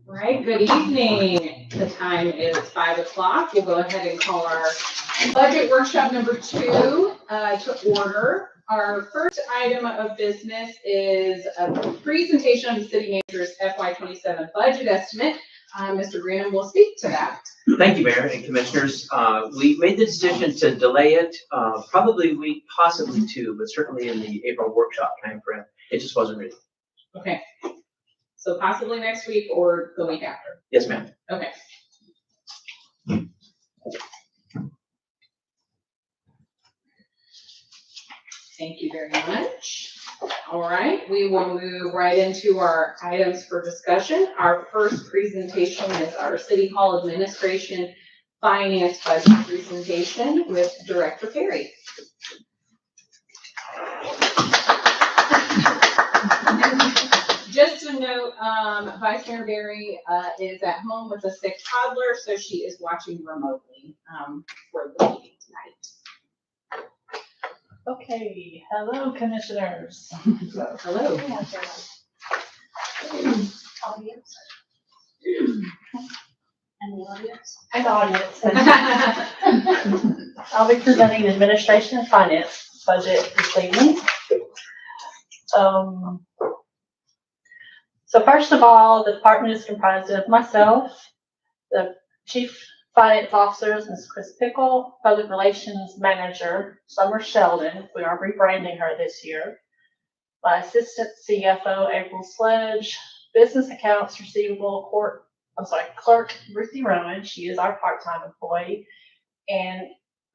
Right, good evening. The time is 5 o'clock. We'll go ahead and call our budget workshop number 2 to order. Our first item of business is a presentation of the city manager's FY27 budget estimate. Mr. Greenham will speak to that. Thank you, Mayor and Commissioners. We made the decision to delay it, probably a week, possibly two, but certainly in the April workshop timeframe. It just wasn't ready. Okay. So possibly next week or the week after? Yes, ma'am. Okay. Thank you very much. All right, we will move right into our items for discussion. Our first presentation is our City Hall Administration Finance Budget presentation with Director Perry. Just to note, Vice Mayor Berry is at home with a sick toddler, so she is watching remotely for the meeting tonight. Okay, hello commissioners. Hello. Audience. And the audience. And audience. I'll be presenting the Administration and Finance budget this evening. So first of all, the department is comprised of myself, the Chief Finance Officers, Ms. Chris Pickle, Public Relations Manager, Summer Sheldon. We are rebranding her this year. My Assistant CFO, April Sledge, Business Accounts Receivable Clerk, Ruthie Rowan. She is our part-time employee. And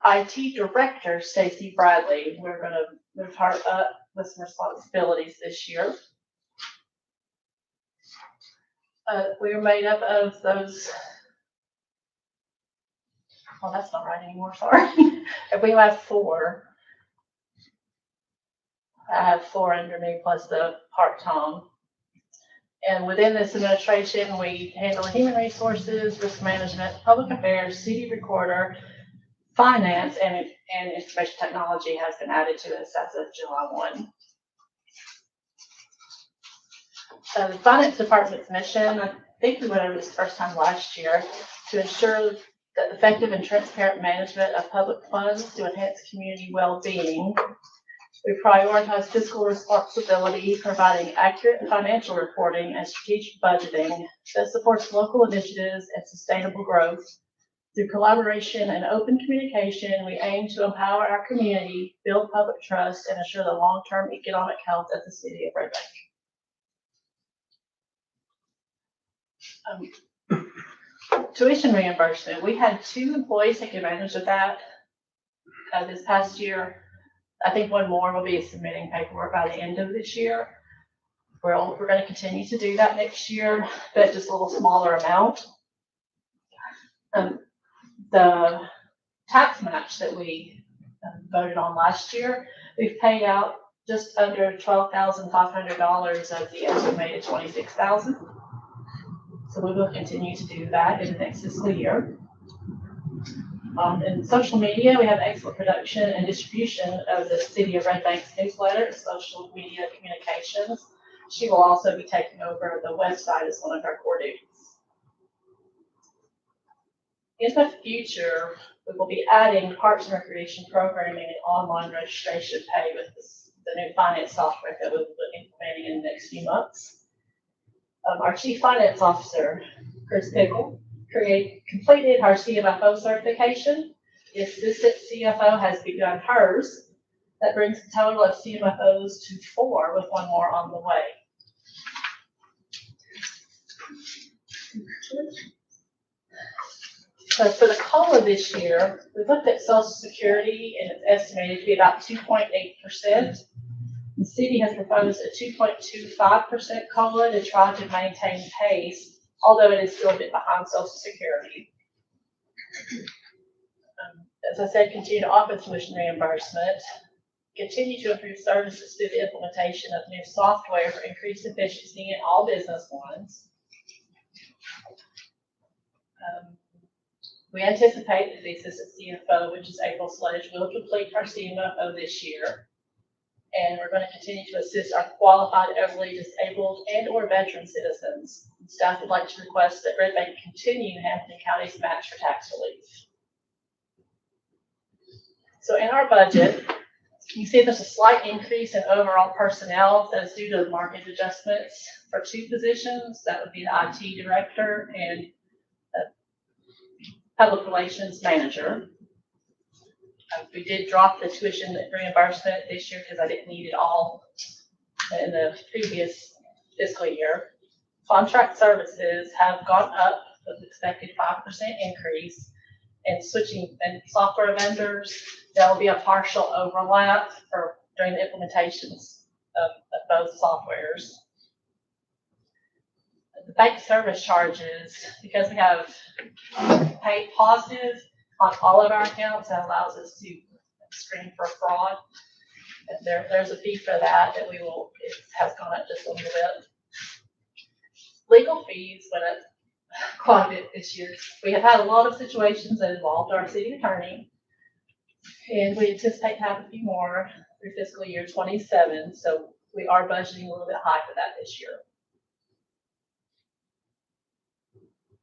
IT Director, Stacy Bradley. We're going to move her up with some responsibilities this year. We are made up of those. Well, that's not right anymore, sorry. We have 4. I have 4 under me plus the part-time. And within this administration, we handle human resources, risk management, public affairs, city recorder, finance, and information technology has been added to us as of July 1. The finance department's mission, I think we went over this the first time last year, to ensure that effective and transparent management of public funds to enhance community well-being. We prioritize fiscal responsibility, providing accurate financial reporting and strategic budgeting that supports local initiatives and sustainable growth. Through collaboration and open communication, we aim to empower our community, build public trust, and ensure the long-term economic health of the city of Red Bank. Tuition reimbursement. We had 2 employees take advantage of that this past year. I think one more will be submitting paperwork by the end of this year. We're going to continue to do that next year, but just a little smaller amount. The tax match that we voted on last year, we've paid out just under $12,500 of the estimated $26,000. So we will continue to do that in the next fiscal year. In social media, we have excellent production and distribution of the City of Red Bank's newsletter and social media communications. She will also be taking over the website as one of her core duties. In the future, we will be adding Parks and Recreation programming and online registration pay with the new finance software that we'll be implementing in the next few months. Our Chief Finance Officer, Chris Pickle, completed her CMFO certification. The Assistant CFO has begun hers. That brings the total of CMFOs to 4, with 1 more on the way. So for the COLA this year, we looked at Social Security, and it's estimated to be about 2.8%. The city has proposed a 2.25% COLA to try to maintain pace, although it is still a bit behind Social Security. As I said, continue to offer tuition reimbursement, continue to improve services through the implementation of new software for increased efficiency in all business lines. We anticipate that the Assistant CFO, which is April Sledge, will complete her CMFO this year. And we're going to continue to assist our qualified elderly, disabled, and or veteran citizens. Staff would like to request that Red Bank continue Hampton County's match for tax relief. So in our budget, you see there's a slight increase in overall personnel that is due to market adjustments for 2 positions. That would be the IT director and the public relations manager. We did drop the tuition reimbursement this year because I didn't need it all in the previous fiscal year. Contract services have gone up with expected 5% increase. And switching and software vendors, there will be a partial overlap during the implementations of both softwares. The bank service charges, because we have paid positive on all of our accounts, that allows us to screen for fraud. And there's a fee for that it has gone up just a little bit. Legal fees went up quite a bit this year. We have had a lot of situations that involved our city attorney, and we anticipate having a few more through fiscal year 27. So we are budgeting a little bit high for that this year.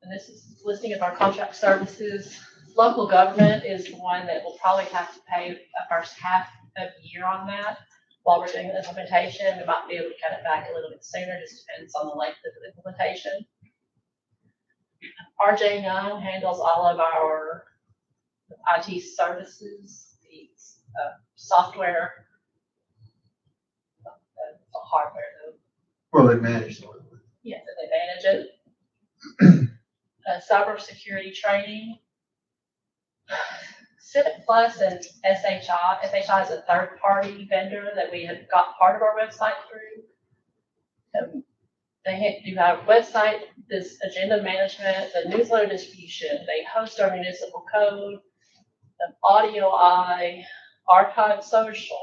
And this is a listing of our contract services. Local government is the one that will probably have to pay the first half of the year on that. While we're doing the implementation, we might be able to cut it back a little bit sooner, just depends on the length of the implementation. RJ Young handles all of our IT services, the software, the hardware, Well, they manage it. yes, and they manage it. Cybersecurity training. Civic Plus and SHI. SHI is a third-party vendor that we have got part of our website through. They do our website, this agenda management, the newsletter distribution. They host our municipal code, Audio Eye, Archive Social.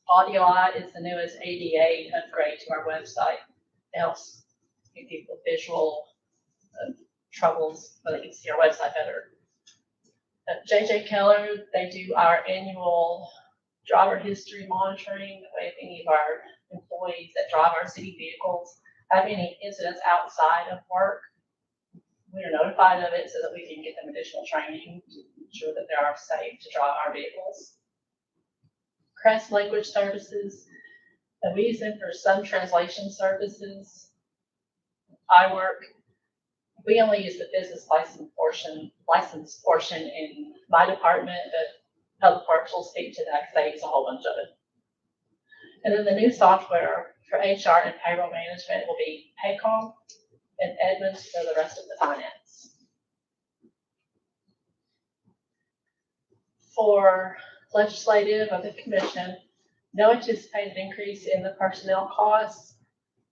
Audio Eye is the newest ADA upgrade to our website. It helps give people visual troubles so they can see our website better. JJ Keller, they do our annual driver history monitoring. That way, if any of our employees that drive our city vehicles have any incidents outside of work, we are notified of it so that we can get them additional training to ensure that they are safe to drive our vehicles. Crest Language Services, we use them for some translation services. We only use the business license portion in my department, but Public Works will speak to that because they use a whole bunch of it. And then the new software for HR and payroll management will be Paycom, and Edmunds for the rest of the finance. For legislative of the commission, no anticipated increase in the personnel costs.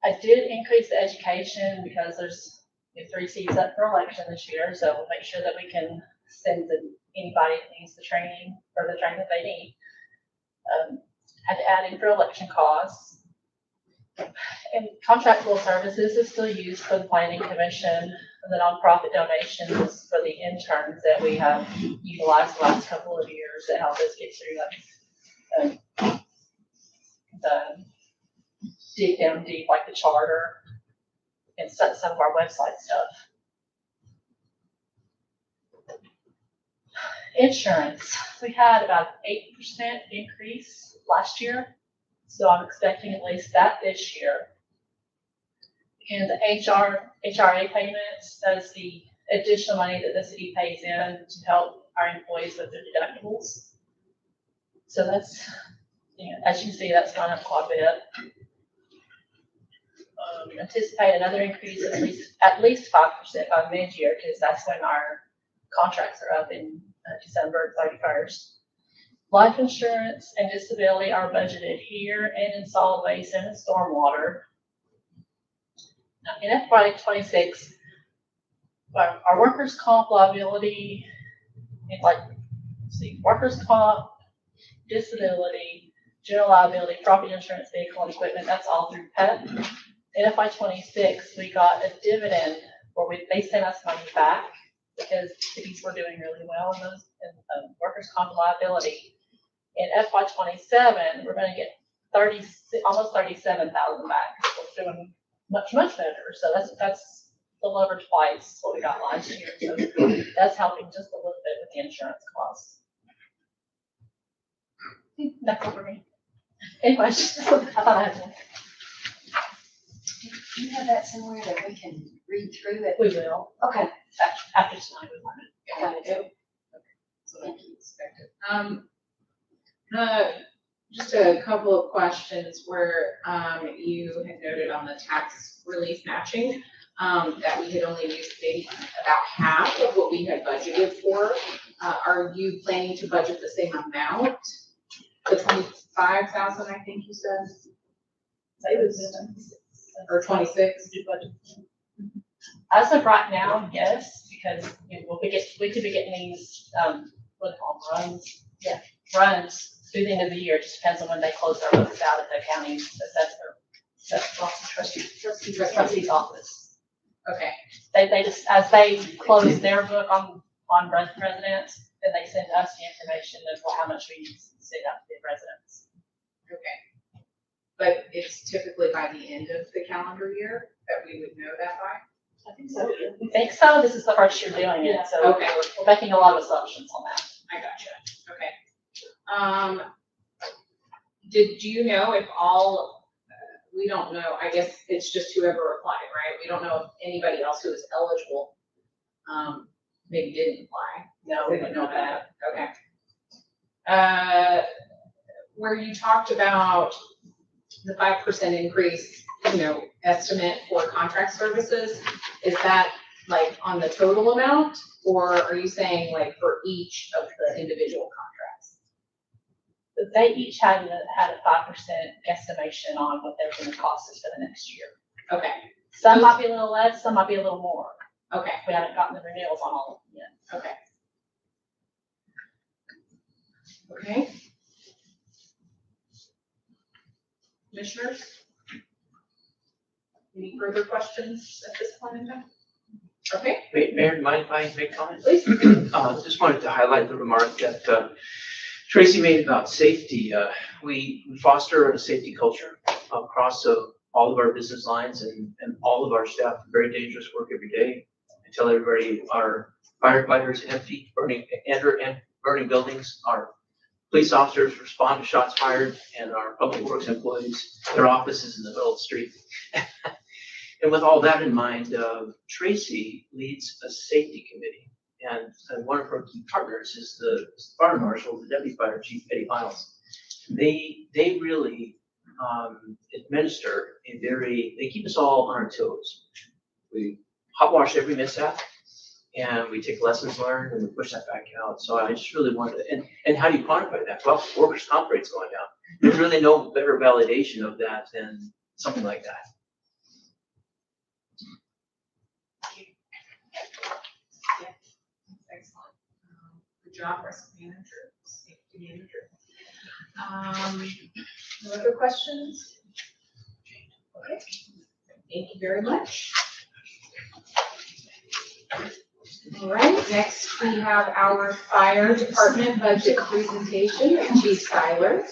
I did increase the education because there's 3 seats up for election this year, so we'll make sure that we can send anybody that needs the training or the training that they need. Had to add in for election costs. And contractual services is still used for the planning commission, and the nonprofit donations for the interns that we have utilized the last couple of years to help us get through the dig down deep, like the charter and some of our website stuff. Insurance, we had about 8% increase last year, so I'm expecting at least that this year. And the HRA payments, that's the additional money that the city pays in to help our employees with their deductibles. So that's, as you can see, that's gone up quite a bit. Anticipate another increase of at least 5% by mid-year, because that's when our contracts are up in December 31st. Life insurance and disability are budgeted here and in solid waste and in stormwater. Now, in FY 26, our workers' comp liability, workers' comp, disability, general liability, property insurance, vehicle and equipment, that's all through PEP. In FY 26, we got a dividend where they sent us money back because cities were doing really well in those workers' comp liability. In FY '27, we're gonna get almost 37,000 back. We're doing much better. So that's a little over twice what we got last year. So that's helping just a little bit with the insurance costs. That's over me. Any questions? I thought I had one. Do you have that somewhere that we can read through it? We will. Okay. After tonight, we want it. Got it. So thank you, expected. Just a couple of questions where, you had noted on the tax relief matching, that we had only used maybe about half of what we had budgeted for. Are you planning to budget the same amount? The 25,000, I think you said? Or 26? As of right now, yes, because we could be getting these, what do they call them, runs? Yeah, runs through the end of the year. It just depends on when they close their books out at the county trustee's office. Okay, They just, as they close their book on residents, then they send us the information of how much we send out to the residents. okay. But it's typically by the end of the calendar year that we would know that by? I think so. We think so. This is the first year doing it, so Okay. we're making a lot of assumptions on that. I gotcha, okay. Did you know if all, we don't know, I guess it's just whoever applied, right? We don't know if anybody else who was eligible, maybe didn't apply. No, we don't know that. Okay. Where you talked about the 5% increase, estimate for contract services, is that like on the total amount? Or are you saying like for each of the individual contracts? They each had a 5% estimation on what they're going to cost us for the next year. Okay, Some might be a little less, some might be a little more. okay, We haven't gotten the renewals on all of them yet. okay. Okay. Commissioners? Any further questions at this point in time? Okay, Mayor, mind if I make comments? please. Just wanted to highlight the remark that Tracy made about safety. We foster a safety culture across all of our business lines and all of our staff. Very dangerous work every day. I tell everybody our firefighters enter burning buildings. Our police officers respond to shots fired, and our public works employees, their office is in the middle of the street. And with all that in mind, Tracy leads a safety committee, and one of her key partners is the fire marshal, the deputy fire chief, Eddie Miles. They really administer they keep us all on our toes. We hot wash every mishap, and we take lessons learned and we push that back out. So I just really wanted to, and how do you quantify that? Well, workers' comp rate's going down. There's really no better validation of that than something like that. Excellent. Good job, risk manager, safety manager. No other questions? Okay, thank you very much. All right, next we have our fire department budget presentation with Chief Schuyler.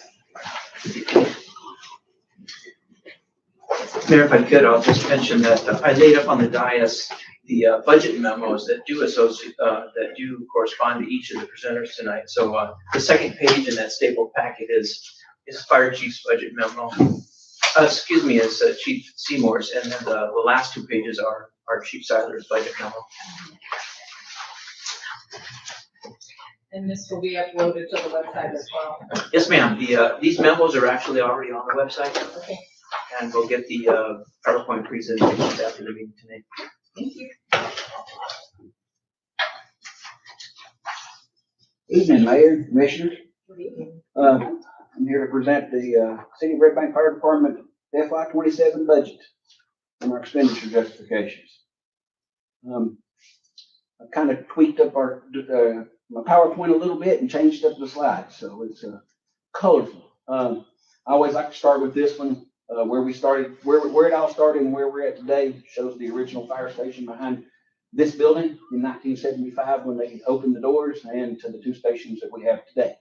Mayor, if I could, I'll just mention that I laid up on the dais the budget memos that do correspond to each of the presenters tonight. So the second page in that stapled packet is Fire Chief's budget memo. Is Chief Seymour's, and then the last two pages are Chief Schuyler's budget memo. And this will be uploaded to the website as well. Yes, ma'am. These memos are actually already on the website. Okay. And we'll get the PowerPoint presentations after the meeting tonight. Thank you. Evening, Mayor, Commissioners. Good evening. I'm here to present the City of Red Bank Fire Department FY '27 budget and our expenditure justifications. I kind of tweaked up my PowerPoint a little bit and changed up the slides, so it's colorful. I always like to start with this one, where we started, where it all started and where we're at today. Shows the original fire station behind this building in 1975 when they opened the doors, and to the two stations that we have today.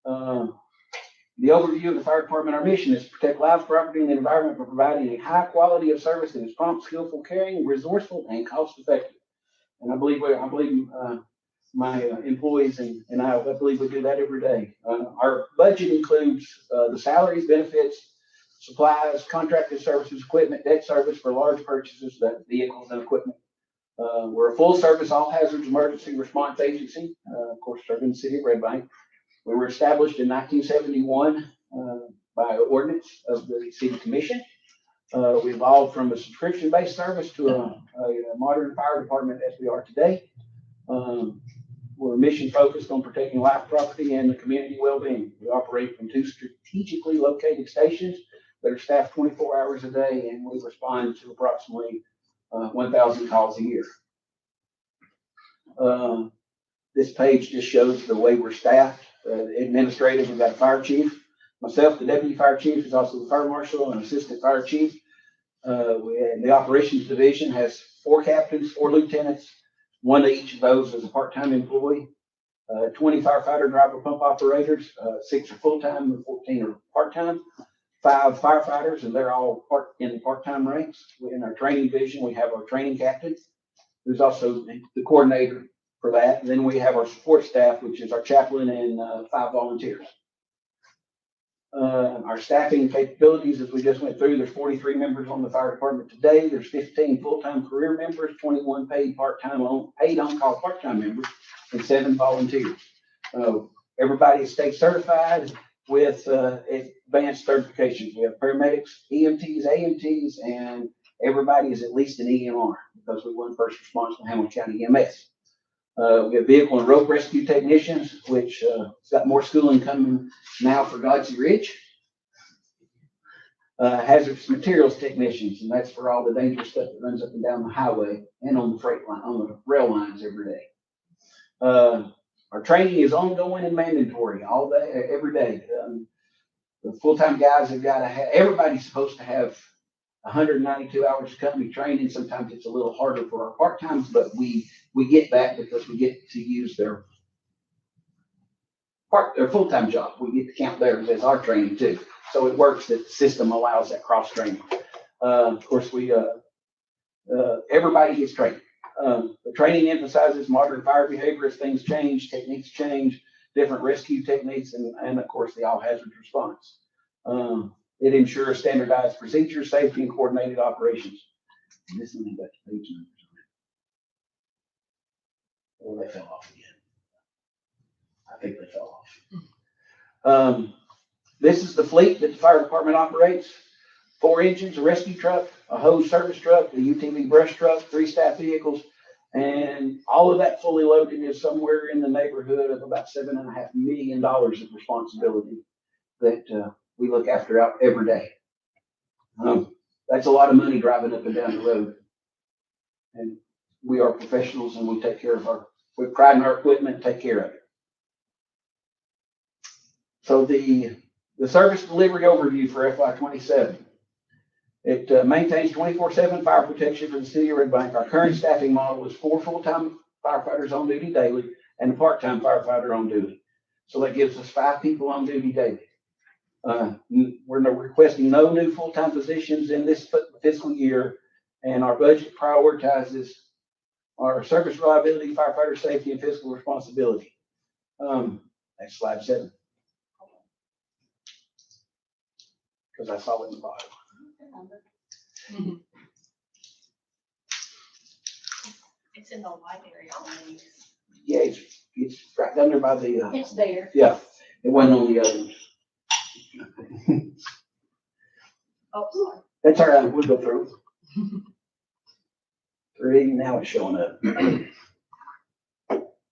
The overview of the fire department, our mission is to protect lives, property, and the environment by providing a high quality of service that is prompt, skillful, caring, resourceful, and cost effective. And I believe my employees and I believe we do that every day. Our budget includes the salaries, benefits, supplies, contracted services, equipment, debt service for large purchases, that vehicles and equipment. We're a full service all hazards emergency response agency, of course, serving the city of Red Bank. We were established in 1971 by ordinance of the city commission. We evolved from a subscription-based service to a modern fire department as we are today. We're mission focused on protecting life, property, and the community well-being. We operate from 2 strategically located stations that are staffed 24 hours a day, and we respond to approximately 1,000 calls a year. This page just shows the way we're staffed. Administrative, we've got a fire chief. Myself, the deputy fire chief, is also the fire marshal and assistant fire chief. The operations division has 4 captains, 4 lieutenants. 1 of each of those is a part-time employee. 20 firefighter driver pump operators, 6 are full-time and 14 are part-time. 5 firefighters, and they're all in the part-time ranks. In our training division, we have our training captain, who's also the coordinator for that. And then we have our support staff, which is our chaplain and 5 volunteers. Our staffing capabilities, as we just went through, there's 43 members on the fire department today. There's 15 full-time career members, 21 paid on-call part-time members, and 7 volunteers. Everybody is state certified with advanced certifications. We have paramedics, EMTs, AMTs, and everybody is at least an EMR because we won first response from Hamilton County EMS. We have vehicle and rope rescue technicians, which has got more schooling coming now for Godsey Ridge. Hazardous materials technicians, and that's for all the dangerous stuff that runs up and down the highway and on the freight line, on the rail lines every day. Our training is ongoing and mandatory all day, every day. The full-time guys have got to have, everybody's supposed to have 192 hours of company training. Sometimes it's a little harder for our part-times, but we get that because we get to use their full-time job. We get to count theirs as our training too. So it works that the system allows that cross-training. Of course, everybody gets trained. The training emphasizes modern fire behavior as things change, techniques change, different rescue techniques, and of course the all hazard response. It ensures standardized procedures, safety, and coordinated operations. And this one got the page numbers on it. Oh, they fell off again. I think they fell off. This is the fleet that the fire department operates. 4 engines, a rescue truck, a hose service truck, a UTV brush truck, 3 staff vehicles, and all of that fully loaded is somewhere in the neighborhood of about $7.5 million of responsibility that we look after out every day. That's a lot of money driving up and down the road. And we are professionals and we take care of we pride in our equipment and take care of it. So the service delivery overview for FY27. It maintains 24/7 fire protection for the city of Red Bank. Our current staffing model is 4 full-time firefighters on duty daily and a part-time firefighter on duty. So that gives us 5 people on duty daily. We're requesting no new full-time positions in this fiscal year, and our budget prioritizes our service reliability, firefighter safety, and fiscal responsibility. That's slide 7. Because I saw it in the bottom. It's in the library already. Yeah, it's right down there by the. It's there. Yeah, it wasn't on the other ones. Oh, sorry. That's all right. We'll go through. 3, now it's showing up.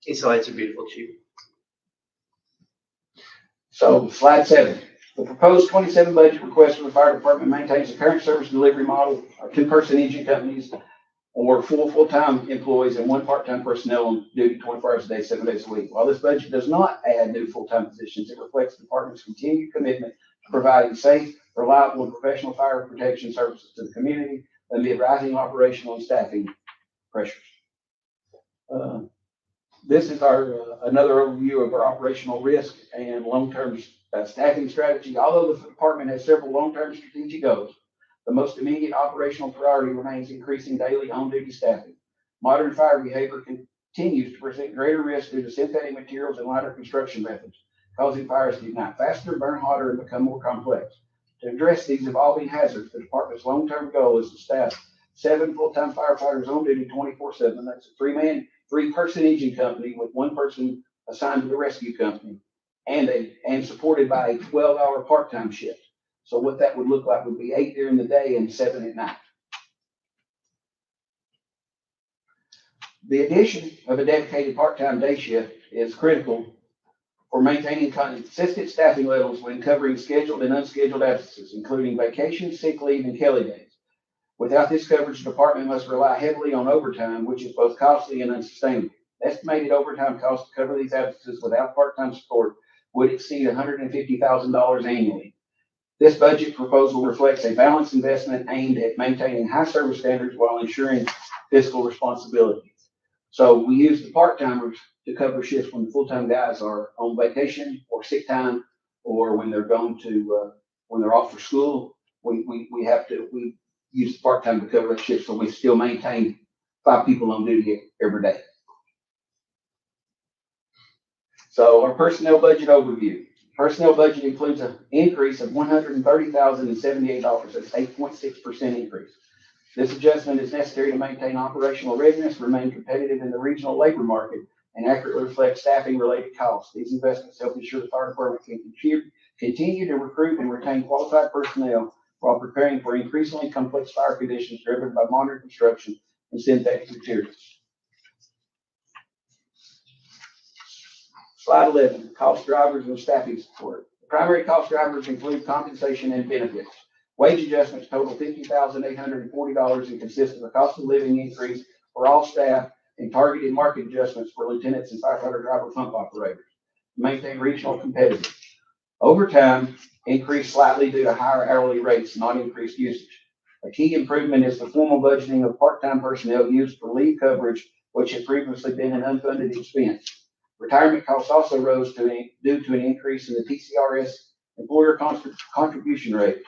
These slides are beautiful, Chief. So slide 7. The proposed 27 budget request for the fire department maintains the current service delivery model, our 2-person engine companies, or 4 full-time employees and 1 part-time personnel on duty 24 hours a day, 7 days a week. While this budget does not add new full-time positions, it reflects the department's continued commitment to providing safe, reliable, and professional fire protection services to the community amid rising operational and staffing pressures. This is our, another overview of our operational risk and long-term staffing strategy. Although the department has several long-term strategic goals, the most immediate operational priority remains increasing daily on-duty staffing. Modern fire behavior continues to present greater risk due to synthetic materials and lighter construction methods, causing fires to ignite faster, burn hotter, and become more complex. To address these evolving hazards, the department's long-term goal is to staff 7 full-time firefighters on duty 24/7. That's a three-person engine company with 1 person assigned to the rescue company, and supported by a 12-hour part-time shift. So what that would look like would be 8 during the day and 7 at night. The addition of a dedicated part-time day shift is critical for maintaining consistent staffing levels when covering scheduled and unscheduled absences, including vacation, sick leave, and Kelly days. Without this coverage, the department must rely heavily on overtime, which is both costly and unsustainable. Estimated overtime costs to cover these absences without part-time support would exceed $150,000 annually. This budget proposal reflects a balanced investment aimed at maintaining high service standards while ensuring fiscal responsibility. So we use the part-timers to cover shifts when the full-time guys are on vacation or sick time, or when they're going to, when they're off for school. We use the part-time to cover that shift, so we still maintain 5 people on duty every day. So our personnel budget overview. Personnel budget includes an increase of $130,078. That's 8.6% increase. This adjustment is necessary to maintain operational readiness, remain competitive in the regional labor market, and accurately reflect staffing related costs. These investments help ensure the fire department can continue to recruit and retain qualified personnel while preparing for increasingly complex fire conditions driven by modern construction and synthetic materials. Slide 11, cost drivers and staffing support. The primary cost drivers include compensation and benefits. Wage adjustments total $50,840 and consist of a cost of living increase for all staff and targeted market adjustments for lieutenants and firefighter driver pump operators to maintain regional competitiveness. Overtime increased slightly due to higher hourly rates, not increased usage. A key improvement is the formal budgeting of part-time personnel used for leave coverage, which had previously been an unfunded expense. Retirement costs also rose due to an increase in the TCRS employer contribution rate.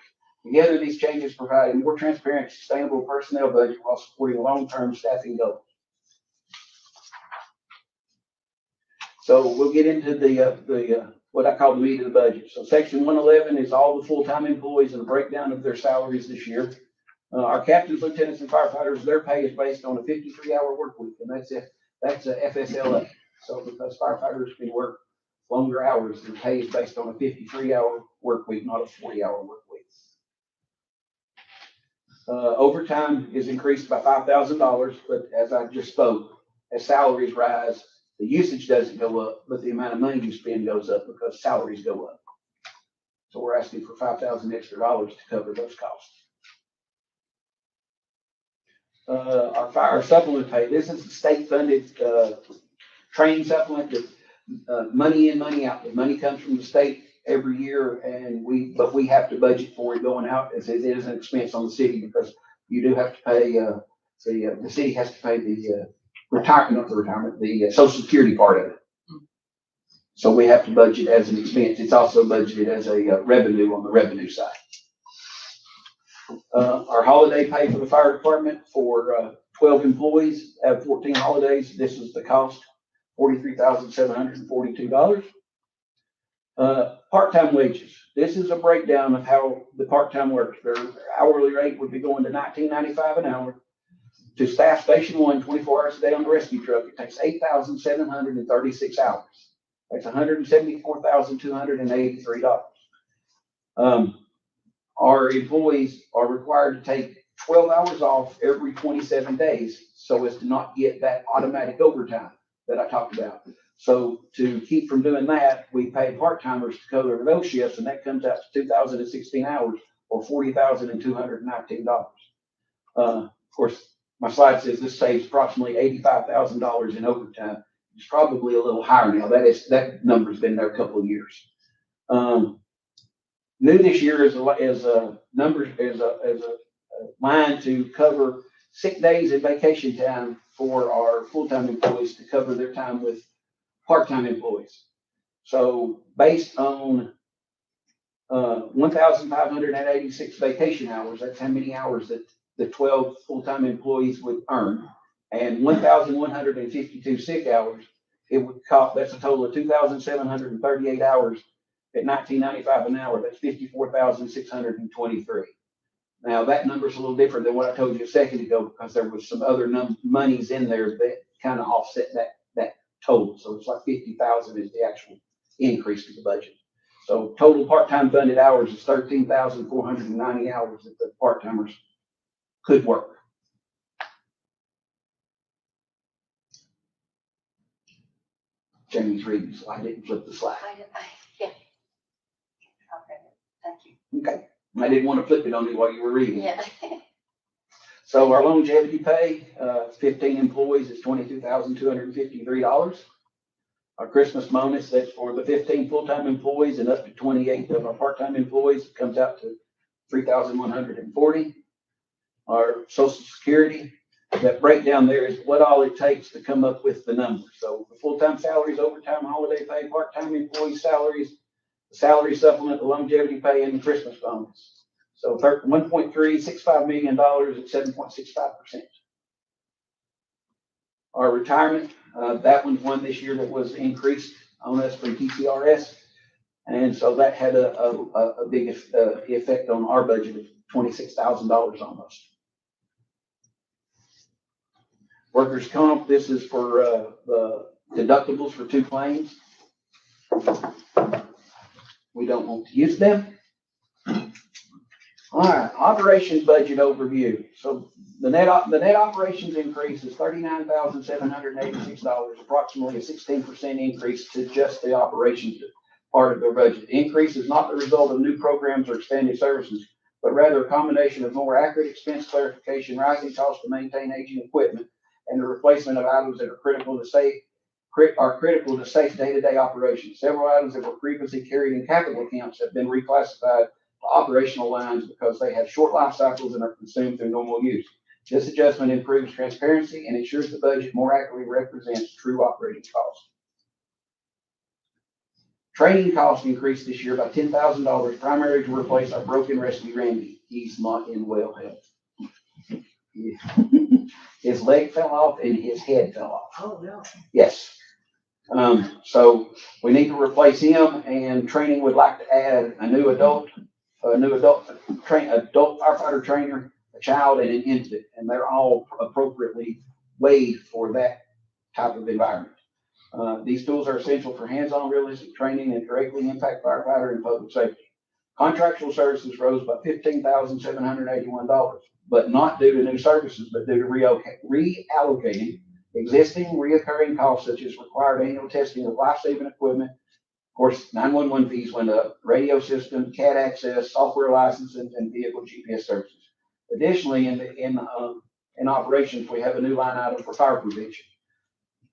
Together, these changes provide a more transparent, sustainable personnel budget while supporting long-term staffing goals. So we'll get into the what I call the meat of the budget. So section 111 is all the full-time employees and a breakdown of their salaries this year. Our captains, lieutenants, and firefighters, their pay is based on a 53-hour work week, and that's a FSLA. So because firefighters can work longer hours, their pay is based on a 53-hour work week, not a 40-hour work week. Overtime is increased by $5,000, but as I just spoke, as salaries rise, the usage doesn't go up, but the amount of money you spend goes up because salaries go up. So we're asking for $5,000 extra to cover those costs. Our fire supplement pay. This is a state-funded training supplement that money in, money out. The money comes from the state every year, and we have to budget for it going out as it is an expense on the city because you do have to pay. The city has to pay the the Social Security part of it. So we have to budget as an expense. It's also budgeted as a revenue on the revenue side. Our holiday pay for the fire department for 12 employees have 14 holidays. This is the cost, $43,742. Part-time wages. This is a breakdown of how the part-time works. Their hourly rate would be going to $19.95 an hour. To staff Station 1 24 hours a day on the rescue truck, it takes 8,736 hours. That's $174,283. Our employees are required to take 12 hours off every 27 days so as to not get that automatic overtime that I talked about. So to keep from doing that, we pay part-timers to cover those shifts, and that comes out to 2,016 hours or $40,219. Of course, my slide says this saves approximately $85,000 in overtime. It's probably a little higher now. That number's been there a couple of years. New this year is a line to cover sick days and vacation time for our full-time employees to cover their time with part-time employees. So based on 1,586 vacation hours, that's how many hours that the 12 full-time employees would earn, and 1,152 sick hours, it would cost, that's a total of 2,738 hours at $19.95 an hour. That's 54,623. Now, that number's a little different than what I told you a second ago, because there was some other monies in there that kind of offset that total. So it's like 50,000 is the actual increase to the budget. So total part-time funded hours is 13,490 hours that the part-timers could work. Jamie's reading, so I didn't flip the slide. Yeah. Okay, thank you. Okay, I didn't want to flip it on you while you were reading. Yeah. So our longevity pay, 15 employees is $22,253. Our Christmas bonus, that's for the 15 full-time employees and up to 28 of our part-time employees, comes out to $3,140. Our Social Security, that breakdown there is what all it takes to come up with the number. So the full-time salaries, overtime, holiday pay, part-time employee salaries, the salary supplement, the longevity pay, and the Christmas bonus. So $1.365 million at 7.65%. Our retirement, that one's one this year that was increased on us from TCRS. And so that had a big effect on our budget of $26,000 almost. Workers' comp, this is for the deductibles for 2 claims. We don't want to use them. All right, operations budget overview. So the net operations increase is $39,786, approximately a 16% increase to just the operations part of their budget. The increase is not the result of new programs or expanded services, but rather a combination of more accurate expense clarification, rising costs to maintain aging equipment, and the replacement of items that are critical to safe day-to-day operations. Several items that were previously carried in capital accounts have been reclassified to operational lines because they have short life cycles and are consumed through normal use. This adjustment improves transparency and ensures the budget more accurately represents true operating costs. Training costs increased this year by $10,000, primarily to replace our broken rescue Randy. He's not in well health. His leg fell off and his head fell off. Oh, no. Yes. So we need to replace him, and training would like to add a new adult firefighter trainer, a child, and an infant, and they're all appropriately weighed for that type of environment. These tools are essential for hands-on realistic training and directly impact firefighter and public safety. Contractual services rose by $15,781, but not due to new services, but due to reallocating existing reoccurring costs such as required annual testing of life-saving equipment. Of course, 911 fees went up, radio system, CAD access, software licenses, and vehicle GPS services. Additionally, in operations, we have a new line item for fire prevention.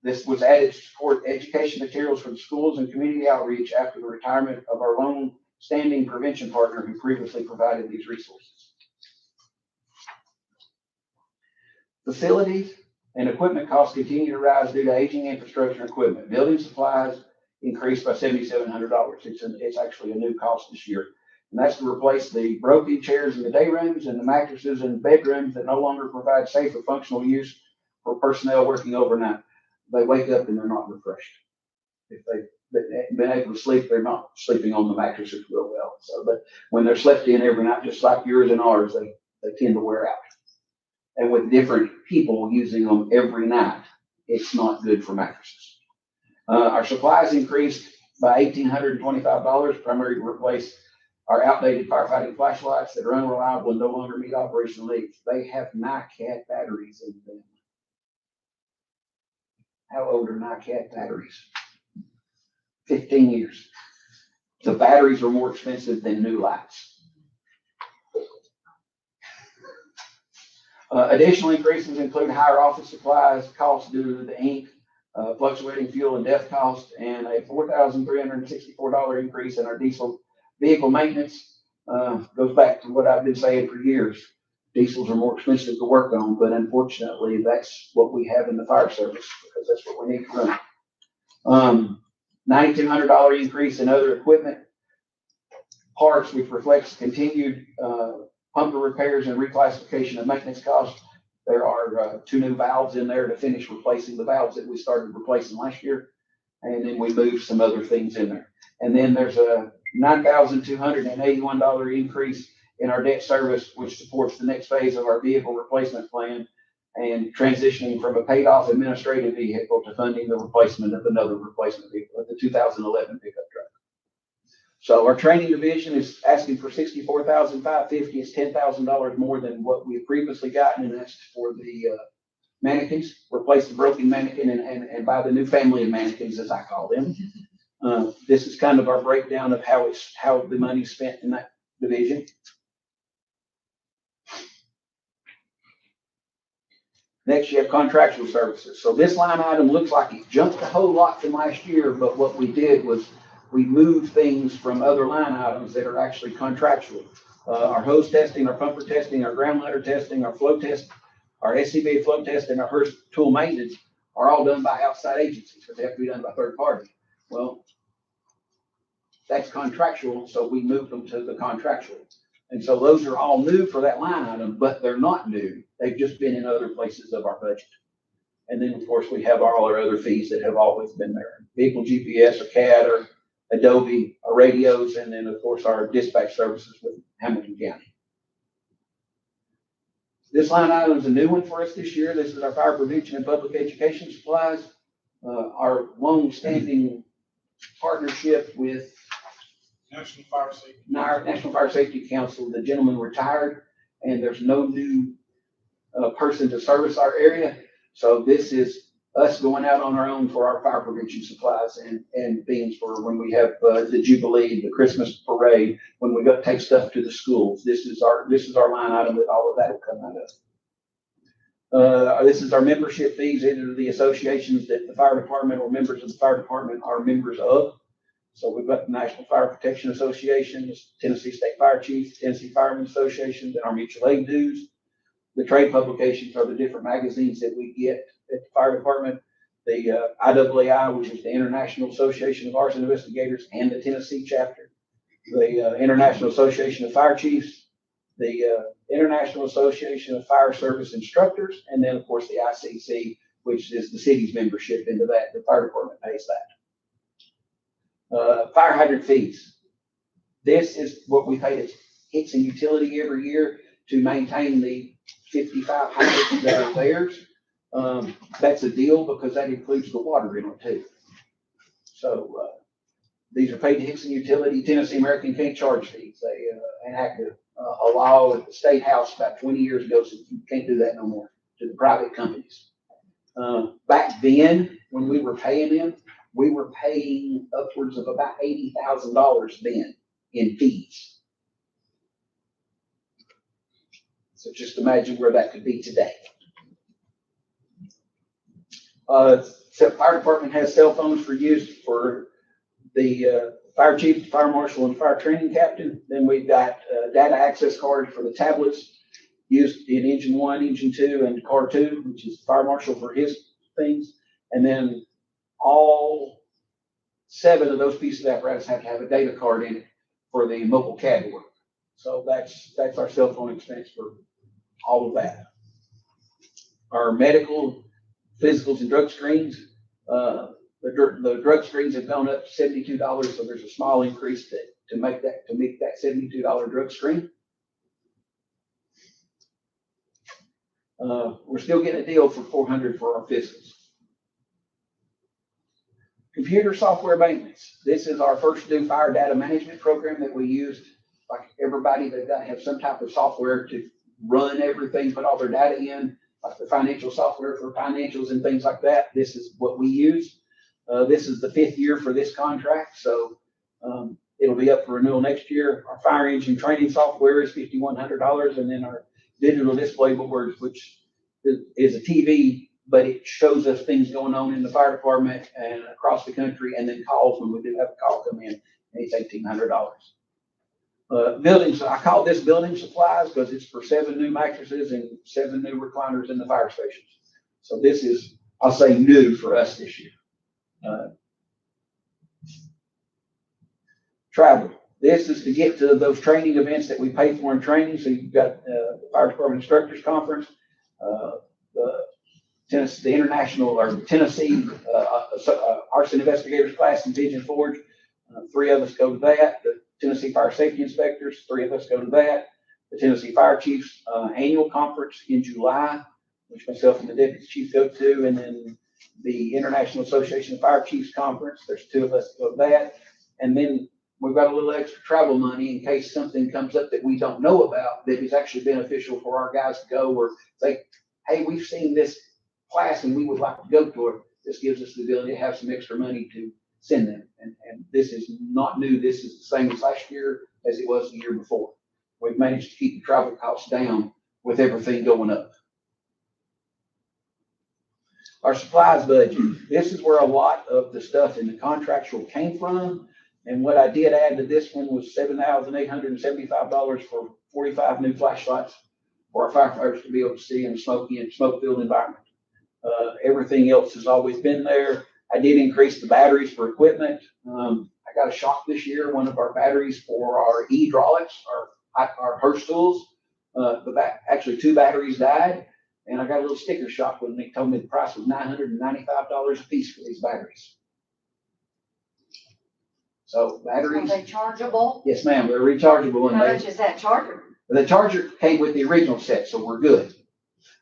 This was added to support education materials for the schools and community outreach after the retirement of our long-standing prevention partner who previously provided these resources. Facilities and equipment costs continue to rise due to aging infrastructure and equipment. Building supplies increased by $7,700. It's actually a new cost this year. And that's to replace the broken chairs in the day rooms and the mattresses in the bedrooms that no longer provide safe or functional use for personnel working overnight. They wake up and they're not refreshed. If they've been able to sleep, they're not sleeping on the mattresses real well. So, but when they're slept in every night, just like yours and ours, they tend to wear out. And with different people using them every night, it's not good for mattresses. Our supplies increased by $1,825, primarily to replace our outdated firefighting flashlights that are unreliable and no longer meet operational needs. They have NiCad batteries in them. How old are NiCad batteries? 15 years. The batteries are more expensive than new lights. Additional increases include higher office supplies, costs due to the ink, fluctuating fuel and death costs, and a $4,364 increase in our diesel vehicle maintenance. Goes back to what I've been saying for years. Diesels are more expensive to work on, but unfortunately, that's what we have in the fire service because that's what we need to run. $9,200 increase in other equipment parts, which reflects continued, pumper repairs and reclassification of maintenance costs. There are, 2 new valves in there to finish replacing the valves that we started replacing last year. And then we moved some other things in there. And then there's a $9,281 increase in our debt service, which supports the next phase of our vehicle replacement plan and transitioning from a paid off administrative vehicle to funding the replacement of another replacement vehicle, of the 2011 pickup truck. So our training division is asking for $64,550. It's $10,000 more than what we had previously gotten, and that's for the mannequins, replace the broken mannequin and buy the new family of mannequins, as I call them. This is kind of our breakdown of how the money's spent in that division. Next, you have contractual services. So this line item looks like it jumped a whole lot from last year, but what we did was we moved things from other line items that are actually contractual. Our hose testing, our pumper testing, our ground ladder testing, our flow test, our SCBA flow test, and our Hurst tool maintenance are all done by outside agencies, but they have to be done by third party. Well, that's contractual, so we moved them to the contractual. And so those are all new for that line item, but they're not new. They've just been in other places of our budget. And then, of course, we have all our other fees that have always been there. Vehicle GPS or CAD or Adobe, our radios, and then, of course, our dispatch services with Hamilton County. This line item is a new one for us this year. This is our fire prevention and public education supplies. Our long-standing partnership with National Fire Safety. our National Fire Safety Council. The gentleman retired, and there's no new person to service our area. So this is us going out on our own for our fire prevention supplies and things for when we have the Jubilee, the Christmas parade, when we go take stuff to the schools. This is our line item that all of that will come out of. This is our membership fees into the associations that the fire department or members of the fire department are members of. So we've got the National Fire Protection Association, Tennessee State Fire Chiefs, Tennessee Firemen Association, then our mutual aid dues. The trade publications are the different magazines that we get at the fire department. The IAAI, which is the International Association of Arson Investigators, and the Tennessee chapter. The International Association of Fire Chiefs, the International Association of Fire Service Instructors, and then, of course, the ICC, which is the city's membership into that. The fire department pays that. Fire hydrant fees. This is what we pay to Hicks and Utility every year to maintain the 55 hydrants that are theirs. That's a deal because that includes the water in it too. So these are paid to Hicks and Utility. Tennessee American can't charge fees. They enacted a law at the State House about 20 years ago, so you can't do that no more to the private companies. Back then, when we were paying them, we were paying upwards of about $80,000 then in fees. So just imagine where that could be today. So fire department has cell phones for use for the fire chief, fire marshal, and fire training captain. Then we've got data access cards for the tablets used in engine 1, engine 2, and car 2, which is fire marshal for his things. And then all 7 of those pieces of apparatus have to have a data card in it for the mobile CAD work. So that's our cell phone expense for all of that. Our medical, physicals, and drug screens. The drug screens have gone up to $72, so there's a small increase to meet that $72 drug screen. We're still getting a deal for $400 for our physicals. Computer software maintenance. This is our first new fire data management program that we used. Like everybody, they've got to have some type of software to run everything, put all their data in, like the financial software for financials and things like that. This is what we use. This is the 5th year for this contract, so it'll be up for renewal next year. Our fire engine training software is $5,100, and then our digital display boards, which is a TV, but it shows us things going on in the fire department and across the country, and then calls when we do have a call come in, and it's $1,800. Buildings, I call this building supplies because it's for 7 new mattresses and 7 new recliners in the fire stations. So this is, I'll say, new for us this year. travel. This is to get to those training events that we pay for in training. So you've got the Fire Department Instructors Conference, the Tennessee, the International or Tennessee Arson Investigators class in Pigeon Forge. 3 of us go to that. The Tennessee Fire Safety Inspectors, 3 of us go to that. The Tennessee Fire Chiefs annual conference in July, which myself and the deputy chief go to, and then the International Association of Fire Chiefs conference. There's 2 of us that go to that, and then we've got a little extra travel money in case something comes up that we don't know about that is actually beneficial for our guys to go, or say, hey, we've seen this class and we would like to go to it. This gives us the ability to have some extra money to send them. And this is not new. This is the same as last year as it was the year before. We've managed to keep the travel costs down with everything going up. Our supplies budget. This is where a lot of the stuff in the contractual came from. And what I did add to this one was $7,875 for 45 new flashlights for our firefighters to be able to see in a smoky and smoke-filled environment. Everything else has always been there. I did increase the batteries for equipment. I got a shock this year. One of our batteries for our hydraulics, our Hurst tools, actually 2 batteries died. And I got a little sticker shock when they told me the price was $995 a piece for these batteries. So Are batteries, they chargeable? yes, ma'am, they're rechargeable. How And much is that charger? the charger came with the original set, so we're good.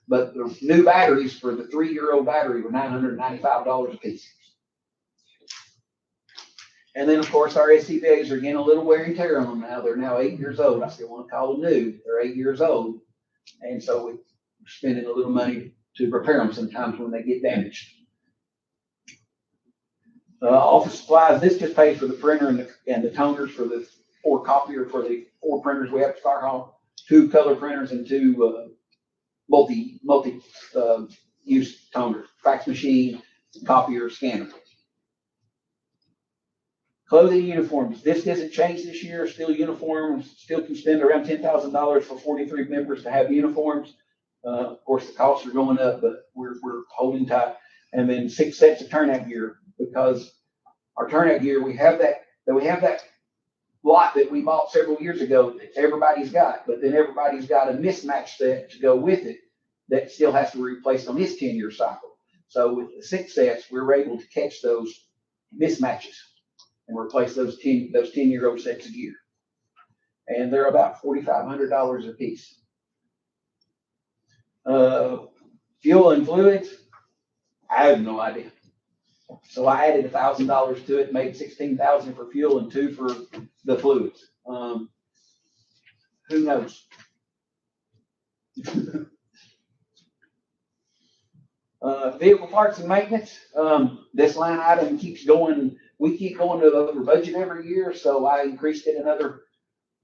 But the new batteries for the 3-year-old battery were $995 a piece. And then, of course, our SCBAs are getting a little wear and tear on them now. They're now 8 years old. I still want to call them new. They're 8 years old. And so we're spending a little money to repair them sometimes when they get damaged. Office supplies, this just pays for the printer and the toners for the 4 copier, for the 4 printers we have at Star Hall, 2 color printers and 2 multi use toner, fax machine, copier, scanner. Clothing uniforms. This doesn't change this year. Still uniforms. Still can spend around $10,000 for 43 members to have uniforms. Of course, the costs are going up, but we're holding tight. And then 6 sets of turnout gear, because our turnout gear, we have that lot that we bought several years ago that everybody's got, but then everybody's got a mismatch set to go with it that still has to be replaced on this 10-year cycle. So with the 6 sets, we're able to catch those mismatches and replace those 10-year-old sets of gear. And they're about $4,500 a piece. Fuel and fluids, I have no idea. So I added $1,000 to it, made $16,000 for fuel and $2,000 for the fluids. Who knows? Vehicle parts and maintenance. This line item keeps going. We keep going over budget every year, so I increased it another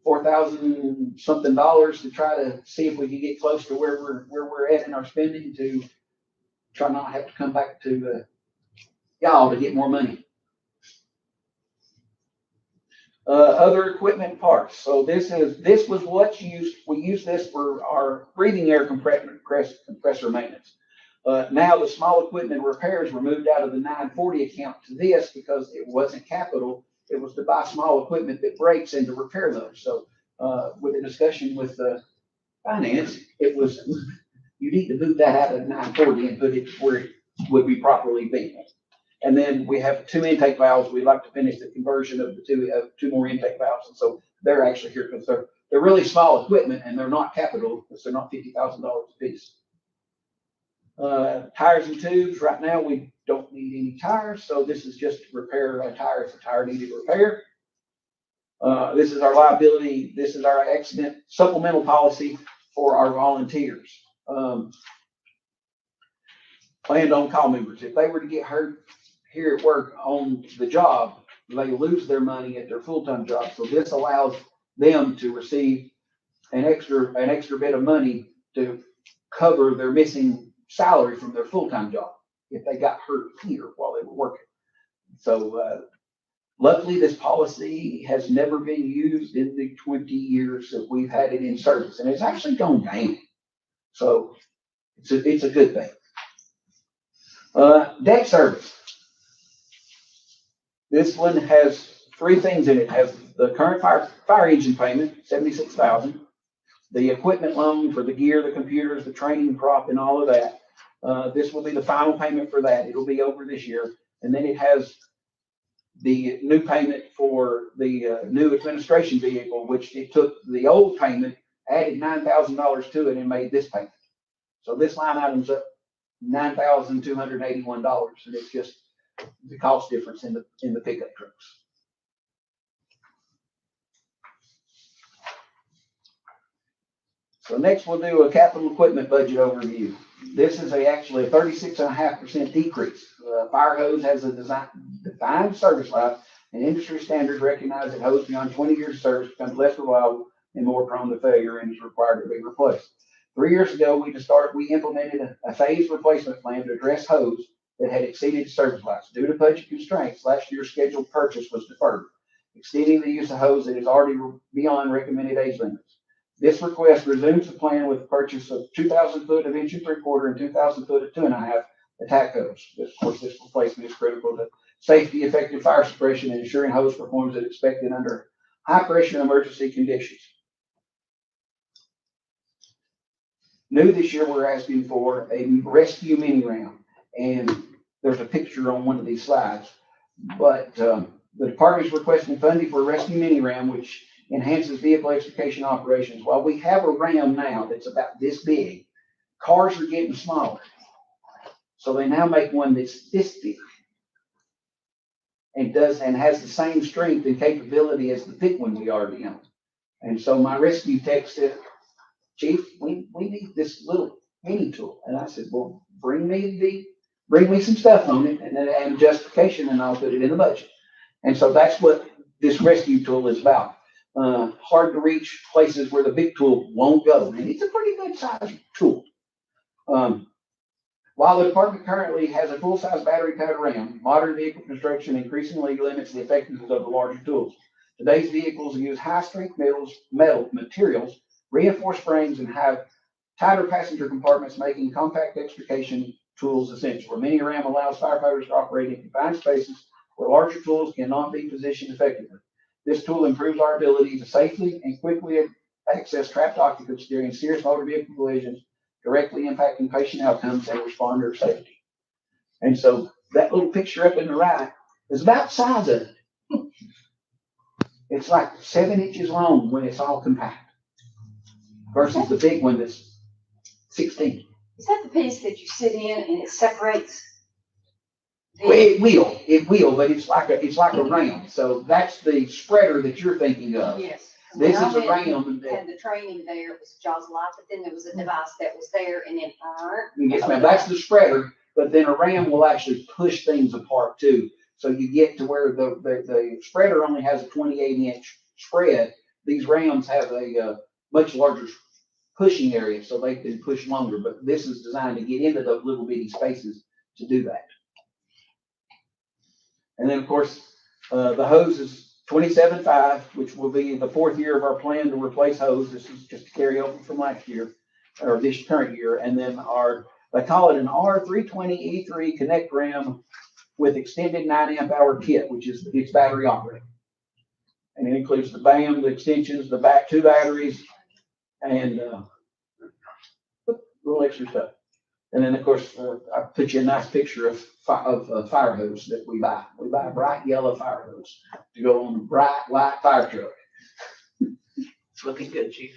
$4,000 something to try to see if we can get close to where we're at in our spending, to try not to have to come back to y'all to get more money. Other equipment parts. So this was what's used. We use this for our breathing air compressor maintenance. Now the small equipment repairs were moved out of the 940 account to this because it wasn't capital. It was to buy small equipment that breaks and to repair those. So with a discussion with finance, it was, you need to move that out of the 940 and put it where it would be properly be. And then we have 2 intake valves. We'd like to finish the conversion of the 2 more intake valves. And so they're actually here because they're really small equipment and they're not capital because they're not $50,000 a piece. Tires and tubes. Right now we don't need any tires, so this is just to repair a tire if a tire needed repair. This is our liability. This is our accident supplemental policy for our volunteers. Planned on call members. If they were to get hurt here at work on the job, they lose their money at their full-time job. So this allows them to receive an extra bit of money to cover their missing salary from their full-time job if they got hurt here while they were working. So luckily this policy has never been used in the 20 years that we've had it in service, and it's actually gone down. So it's a good thing. Debt service. This one has 3 things in it. It has the current fire engine payment, $76,000. The equipment loan for the gear, the computers, the training prop and all of that. This will be the final payment for that. It'll be over this year. And then it has the new payment for the new administration vehicle, which it took the old payment, added $9,000 to it and made this payment. So this line item's up $9,281, and it's just the cost difference in the pickup trucks. So next we'll do a capital equipment budget overview. This is actually a 36.5% decrease. Fire hose has a defined service life, and industry standards recognize that hose beyond 20 years of service becomes less reliable and more prone to failure and is required to be replaced. 3 years ago, we implemented a phased replacement plan to address hose that had exceeded service lives. Due to budget constraints, last year's scheduled purchase was deferred, extending the use of hose that is already beyond recommended age limits. This request resumes the plan with the purchase of 2,000 foot of 1 3/4 and 2,000 foot of 2.5 attack hose. Of course, this replacement is critical to safety, effective fire suppression, and ensuring hose performs as expected under high pressure emergency conditions. New this year, we're asking for a rescue mini ram, and there's a picture on one of these slides. But the department is requesting funding for a rescue mini ram, which enhances vehicle extrication operations. While we have a ram now that's about this big, cars are getting smaller. So they now make one that's this big and has the same strength and capability as the big one we already own. And so my rescue tech said, Chief, we need this little mini tool. And I said, well, bring me some stuff on it and then add justification and I'll put it in the budget. And so that's what this rescue tool is about. Hard to reach places where the big tool won't go. And it's a pretty good size tool. While the department currently has a full-size battery-powered ram, modern vehicle construction increasingly limits the effectiveness of the larger tools. Today's vehicles use high-strength metal materials, reinforced frames, and have tighter passenger compartments, making compact extrication tools essential. A mini ram allows firefighters to operate in confined spaces where larger tools cannot be positioned effectively. This tool improves our ability to safely and quickly access trapped occupants during serious motor vehicle collisions, directly impacting patient outcomes and responder safety. And so that little picture up in the right is about the size of it. It's like 7 inches long when it's all compact versus the big one that's 16. Is that the piece that you sit in and it separates? Well, it will, but it's like a ram. So that's the spreader that you're thinking of. Yes. This is a When I went ram. and had the training there, it was Jaws of Life, but then there was a device that was there and then, Yes, ma'am, that's the spreader, but then a ram will actually push things apart too. So you get to where the spreader only has a 28-inch spread. These rams have a much larger pushing area, so they can push longer, but this is designed to get into those little bitty spaces to do that. And then, of course, the hose is 27.5, which will be the 4th year of our plan to replace hose. This is just a carryover from last year, or this current year. And then they call it an R320E3 Connect Ram with extended 9 amp hour kit, which is its battery operated. And it includes the BAM, the extensions, the back 2 batteries, and a little extra stuff. And then, of course, I put you a nice picture of fire hose that we buy. We buy a bright yellow fire hose to go on a bright white fire truck. It's looking good, Chief.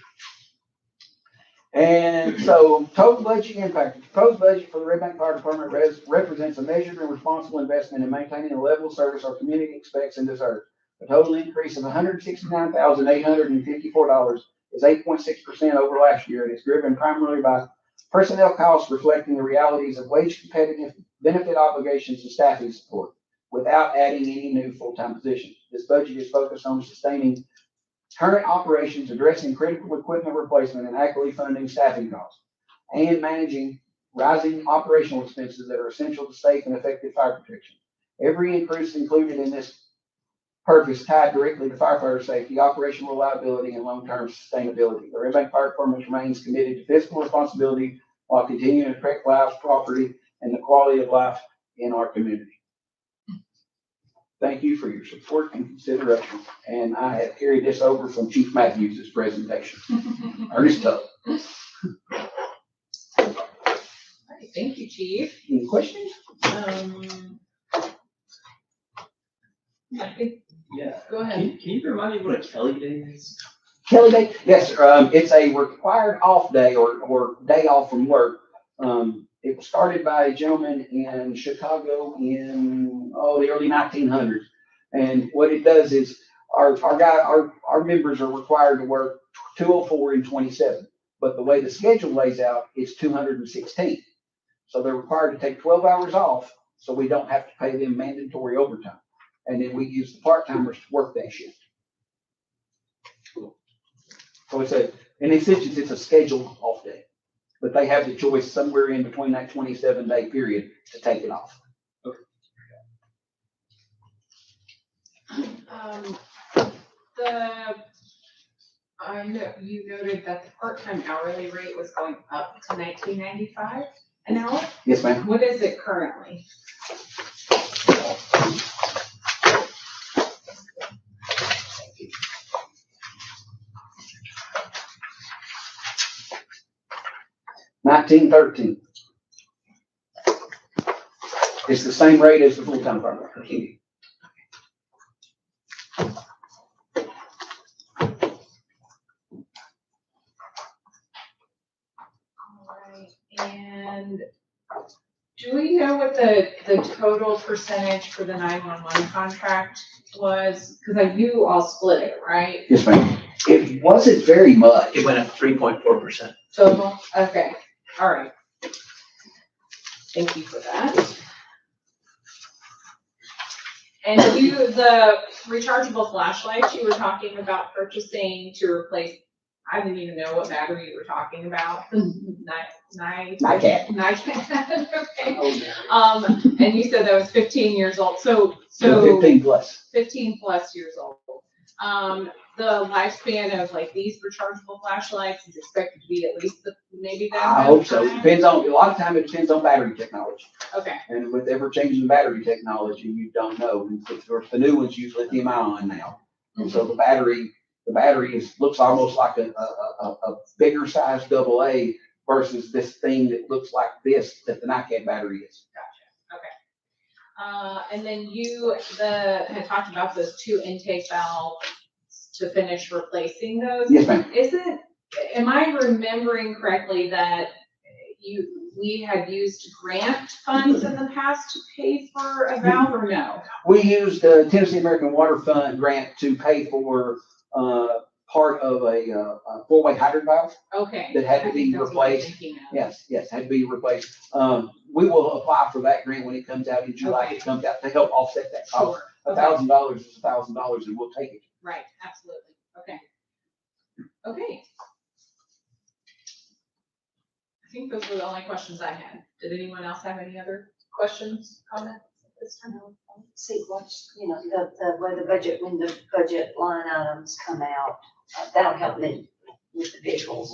And so total budget impact. The proposed budget for the Red Bank Fire Department represents a measured and responsible investment in maintaining the level of service our community expects and deserves. A total increase of $169,854 is 8.6% over last year, and is driven primarily by personnel costs reflecting the realities of wage competitive benefit obligations and staffing support without adding any new full-time positions. This budget is focused on sustaining current operations, addressing critical equipment replacement, and accurately funding staffing costs, and managing rising operational expenses that are essential to safe and effective fire protection. Every increase included in this purpose tied directly to firefighter safety, operational reliability, and long-term sustainability. The Red Bank Fire Department remains committed to fiscal responsibility while continuing to protect lives, property, and the quality of life in our community. Thank you for your support and consideration. And I have carried this over from Chief Matthews' presentation. Ernest Tubb. All right, thank you, Chief. Any questions? I think, Yeah. go ahead. Can you remind me what a Kelly Day is? Kelly Day? Yes, sir. It's a required off day or day off from work. It was started by a gentleman in Chicago in, the early 1900s. And what it does is our members are required to work 204 and 27. But the way the schedule lays out is 216. So they're required to take 12 hours off so we don't have to pay them mandatory overtime. And then we use the part-timers to work that shift. So in this instance, it's a scheduled off day, but they have the choice somewhere in between that 27-day period to take it off. I know you noted that the part-time hourly rate was going up to $19.95 an hour. Yes, ma'am. What is it currently? $19.13. It's the same rate as the full-time partner. And do we know what the total percentage for the 911 contract was? Because I knew all split it, right? Yes, ma'am. It wasn't very much. It went up 3.4%. Total? Okay, all right. Thank you for that. And the rechargeable flashlights you were talking about purchasing to replace, I didn't even know what battery you were talking about. NiCad. NiCad, okay. And you said that was 15 years old, so 15 plus. 15 plus years old. The lifespan of like these rechargeable flashlights is expected to be at least maybe that. I hope so. Depends on, a lot of time it depends on battery technology. Okay, And with ever changing battery technology, you don't know. And of course, the new ones use lithium ion now. And so the battery looks almost like a bigger size AA versus this thing that looks like this, that the NiCad battery is. gotcha, okay. And then you had talked about those 2 intake valves to finish replacing those. Yes, ma'am. Am I remembering correctly that we had used grant funds in the past to pay for a valve or no? We used the Tennessee American Water Fund grant to pay for part of a 4-way hydrant valve Okay. that had to I be think that's what I'm replaced. thinking of. Yes, had to be replaced. We will apply for that grant when it comes out in July. Okay. It comes out to help offset that cost. Sure. Okay. $1,000 is $1,000 and we'll take it. Right, absolutely. Okay. Okay. I think those were the only questions I had. Did anyone else have any other questions, comments at this time? See, what's, the way when the budget line items come out, that'll help me with the visuals.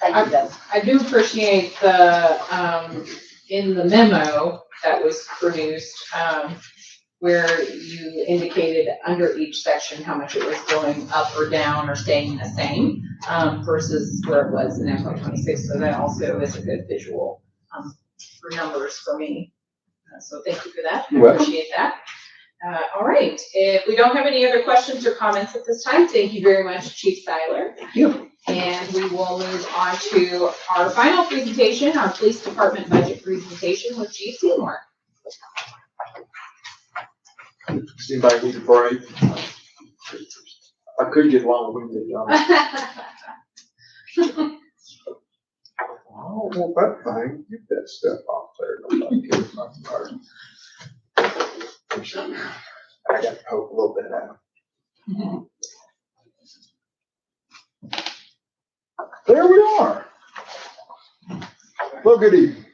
Thank you, though. I do appreciate the, in the memo that was produced, where you indicated under each section how much it was going up or down or staying the same, versus where it was in FY '26. So that also is a good visual, for numbers for me. So thank you for that. I You're welcome. appreciate that. All right. If we don't have any other questions or comments at this time, thank you very much, Chief Seiler. Thank you. And we will move on to our final presentation, our police department budget presentation with Chief Seymour. Does anybody need a break? I could get long-winded, y'all. I don't want that thing. Get that stuff off there. Nobody cares about the fire. I got to poke a little bit out. There we are. Well, good evening.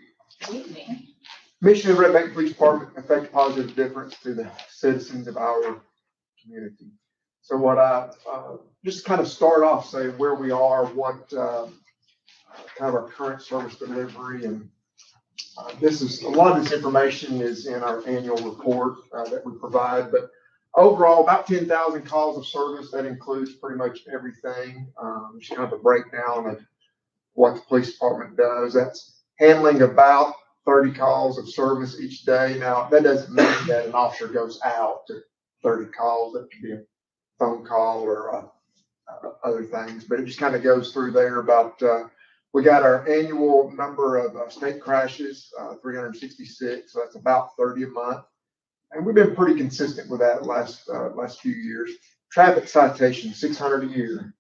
Evening. Mission of Red Bank Police Department, affect a positive difference to the citizens of our community. So what I just kind of start off saying where we are, what kind of our current service delivery and A lot of this information is in our annual report that we provide, but overall, about 10,000 calls of service. That includes pretty much everything. Just kind of a breakdown of what the police department does. That's handling about 30 calls of service each day. Now, that doesn't mean that an officer goes out to 30 calls. That could be a phone call or other things, but it just kind of goes through there about, we got our annual number of state crashes, 366. So that's about 30 a month. And we've been pretty consistent with that last few years. Traffic citations, 600 a year.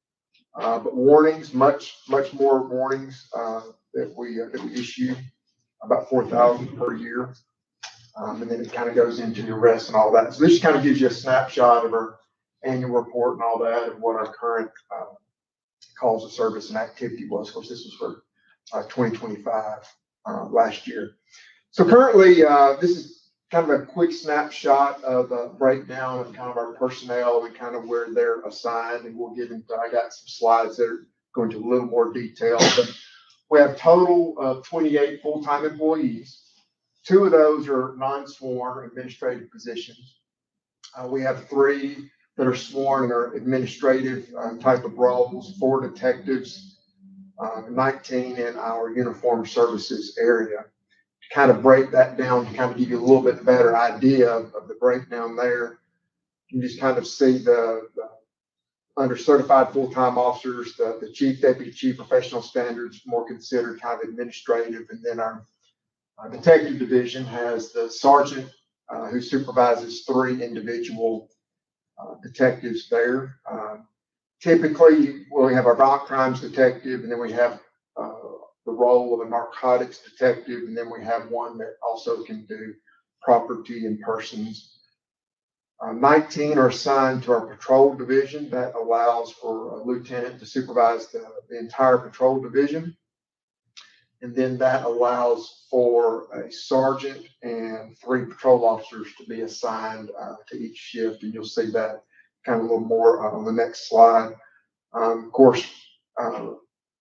But warnings, much more warnings that we issue, about 4,000 per year. And then it kind of goes into the arrests and all that. So this kind of gives you a snapshot of our annual report and all that, and what our current calls of service and activity was. Of course, this was for 2025 last year. So currently, this is kind of a quick snapshot of a breakdown of kind of our personnel and kind of where they're assigned. And we'll get into, I got some slides that are going into a little more detail, but we have a total of 28 full-time employees. 2 of those are non-sworn administrative positions. We have 3 that are sworn and are administrative type of roles, 4 detectives, 19 in our uniform services area. To kind of break that down, to kind of give you a little bit better idea of the breakdown there, you can just kind of see the under certified full-time officers, the chief, deputy chief, professional standards, more considered kind of administrative. And then our detective division has the sergeant who supervises 3 individual detectives there. Typically, we have our violent crimes detective, and then we have the role of a narcotics detective, and then we have one that also can do property and persons. 19 are assigned to our patrol division. That allows for a lieutenant to supervise the entire patrol division. And then that allows for a sergeant and 3 patrol officers to be assigned to each shift. And you'll see that kind of a little more on the next slide. Of course,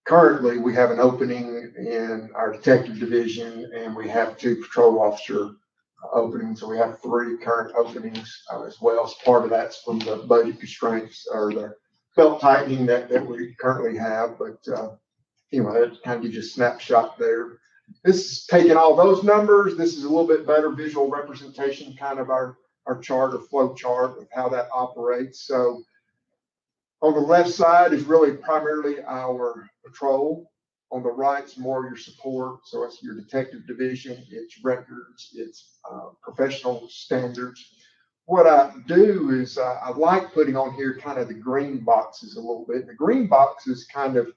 currently we have an opening in our detective division, and we have 2 patrol officer openings. So we have 3 current openings as well. So part of that's from the budget constraints or the belt tightening that we currently have. But anyway, that kind of gives you a snapshot there. This is taking all those numbers. This is a little bit better visual representation, kind of our chart or flow chart of how that operates. So on the left side is really primarily our patrol. On the right is more your support. So it's your detective division, it's records, it's professional standards. What I do is I like putting on here kind of the green boxes a little bit. The green boxes kind of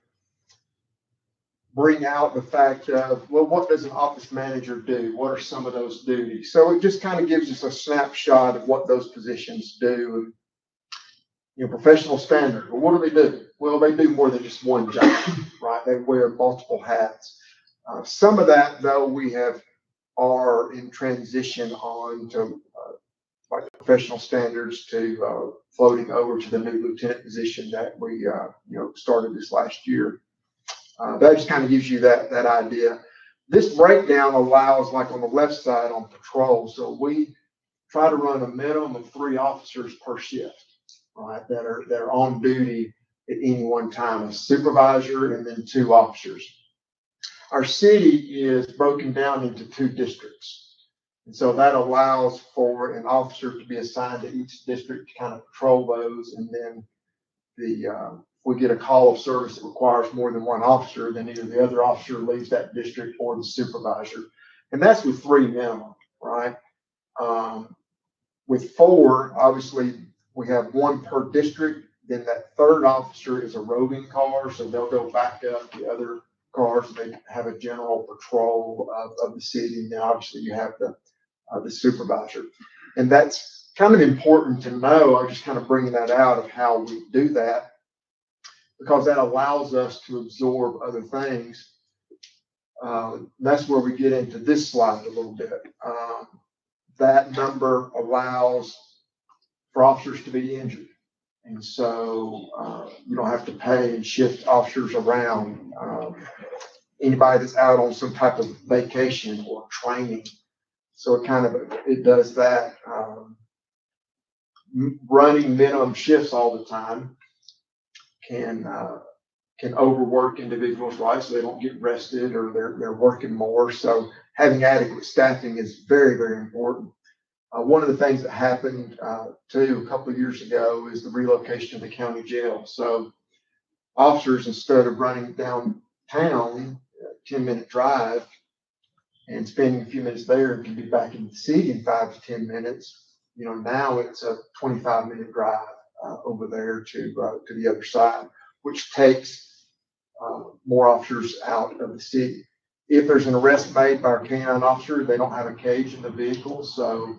bring out the fact of, well, what does an office manager do? What are some of those duties? So it just kind of gives us a snapshot of what those positions do. Professional standard. Well, what do? Well, they do more than just one job, right? They wear multiple hats. Some of that, though, we are in transition on to like professional standards to floating over to the new lieutenant position that we started this last year. That just kind of gives you that idea. This breakdown allows, like on the left side on patrol, so we try to run a minimum of 3 officers per shift, right, that are on duty at any one time, a supervisor and then 2 officers. Our city is broken down into 2 districts. And so that allows for an officer to be assigned to each district to kind of patrol those. And then if we get a call of service that requires more than 1 officer, then either the other officer leaves that district or the supervisor. And that's with 3 minimum, right? With 4, obviously, we have 1 per district. Then that 3rd officer is a roving car, so they'll go back up the other cars. They have a general patrol of the city. And then obviously you have the supervisor. And that's kind of important to know. I'm just kind of bringing that out of how we do that, because that allows us to absorb other things. That's where we get into this slide a little bit. That number allows for officers to be injured. And so you don't have to pay and shift officers around. anybody that's out on some type of vacation or training. So it does that. Running minimum shifts all the time can overwork individuals' lives so they don't get rested or they're working more. So having adequate staffing is very, very important. One of the things that happened too a couple of years ago is the relocation of the county jail. So officers, instead of running downtown, 10-minute drive and spending a few minutes there and can be back in the city in 5 to 10 minutes, now it's a 25-minute drive over there to the other side, which takes more officers out of the city. If there's an arrest made by our canine officer, they don't have a cage in the vehicle, so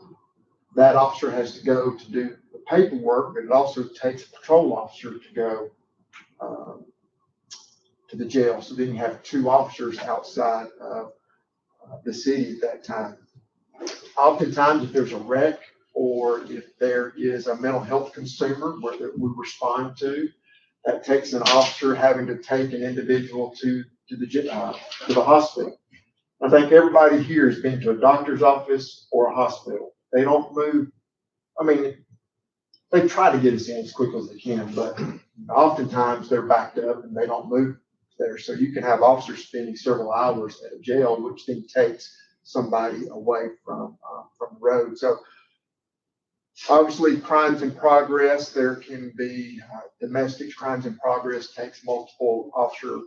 that officer has to go to do the paperwork, but it also takes a patrol officer to go to the jail. So then you have 2 officers outside of the city at that time. Oftentimes, if there's a wreck or if there is a mental health consumer that we respond to, that takes an officer having to take an individual to the hospital. I think everybody here has been to a doctor's office or a hospital. They don't move. I mean, they try to get us in as quickly as they can, but oftentimes they're backed up and they don't move there. So you can have officers spending several hours at a jail, which then takes somebody away from the road. So obviously, crimes in progress, there can be domestic crimes in progress, takes multiple officer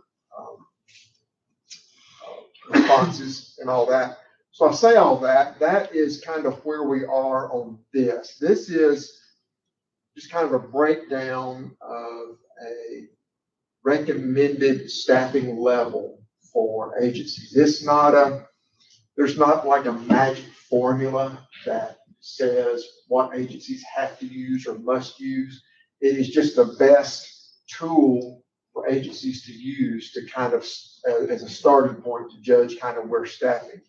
responses and all that. So I say all that, that is kind of where we are on this. This is just kind of a breakdown of a recommended staffing level for agencies. There's not like a magic formula that says what agencies have to use or must use. It is just the best tool for agencies to use to kind of, as a starting point to judge kind of where staffing.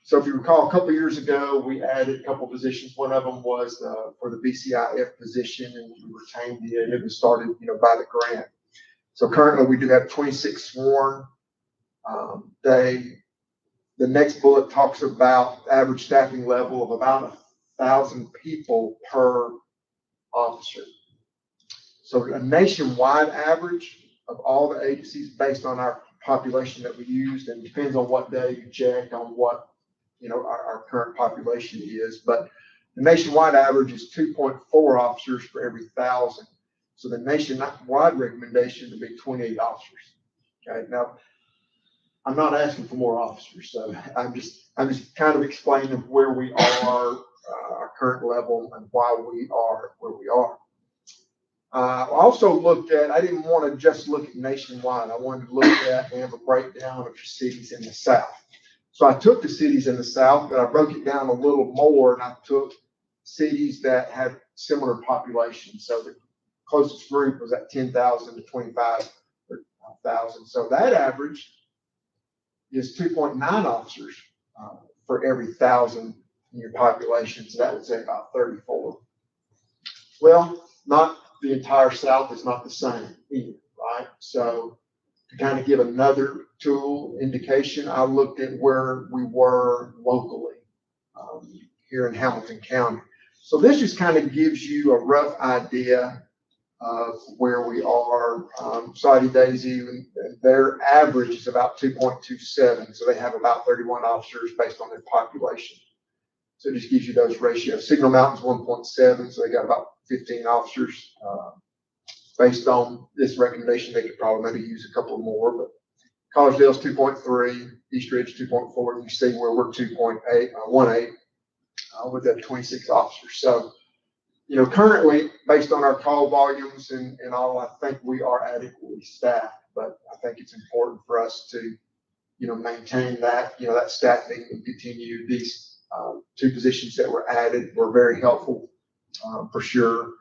So if you recall, a couple of years ago, we added a couple of positions. One of them was for the BCIF position, and we retained it. It was started, by the grant. So currently we do have 26 sworn. The next bullet talks about average staffing level of about 1,000 people per officer. So a nationwide average of all the agencies based on our population that we used, and depends on what day you check on what our current population is. But the nationwide average is 2.4 officers for every 1,000. So the nationwide recommendation would be 28 officers. Okay, now I'm not asking for more officers, so I'm just kind of explaining where we are, our current level, and why we are where we are. I also looked at, I didn't want to just look at nationwide. I wanted to look at and have a breakdown of cities in the South. So I took the cities in the South, but I broke it down a little more, and I took cities that had similar populations. So the closest group was at 10,000 to 25,000. So that average is 2.9 officers for every 1,000 in your population. So that would say about 34. Well, not the entire South is not the same either, right? So to kind of give another tool indication, I looked at where we were locally here in Hamilton County. So this just kind of gives you a rough idea of where we are. Saudi Daisy, their average is about 2.27. So they have about 31 officers based on their population. So it just gives you those ratios. Signal Mountain's 1.7, so they got about 15 officers. Based on this recommendation, they could probably maybe use a couple more, but Collegedale's 2.3, East Ridge 2.4, and you see where we're 2.18 with that 26 officers. So, currently, based on our call volumes and all, I think we are adequately staffed, but I think it's important for us to, maintain that, that staffing and continue. These 2 positions that were added were very helpful for sure.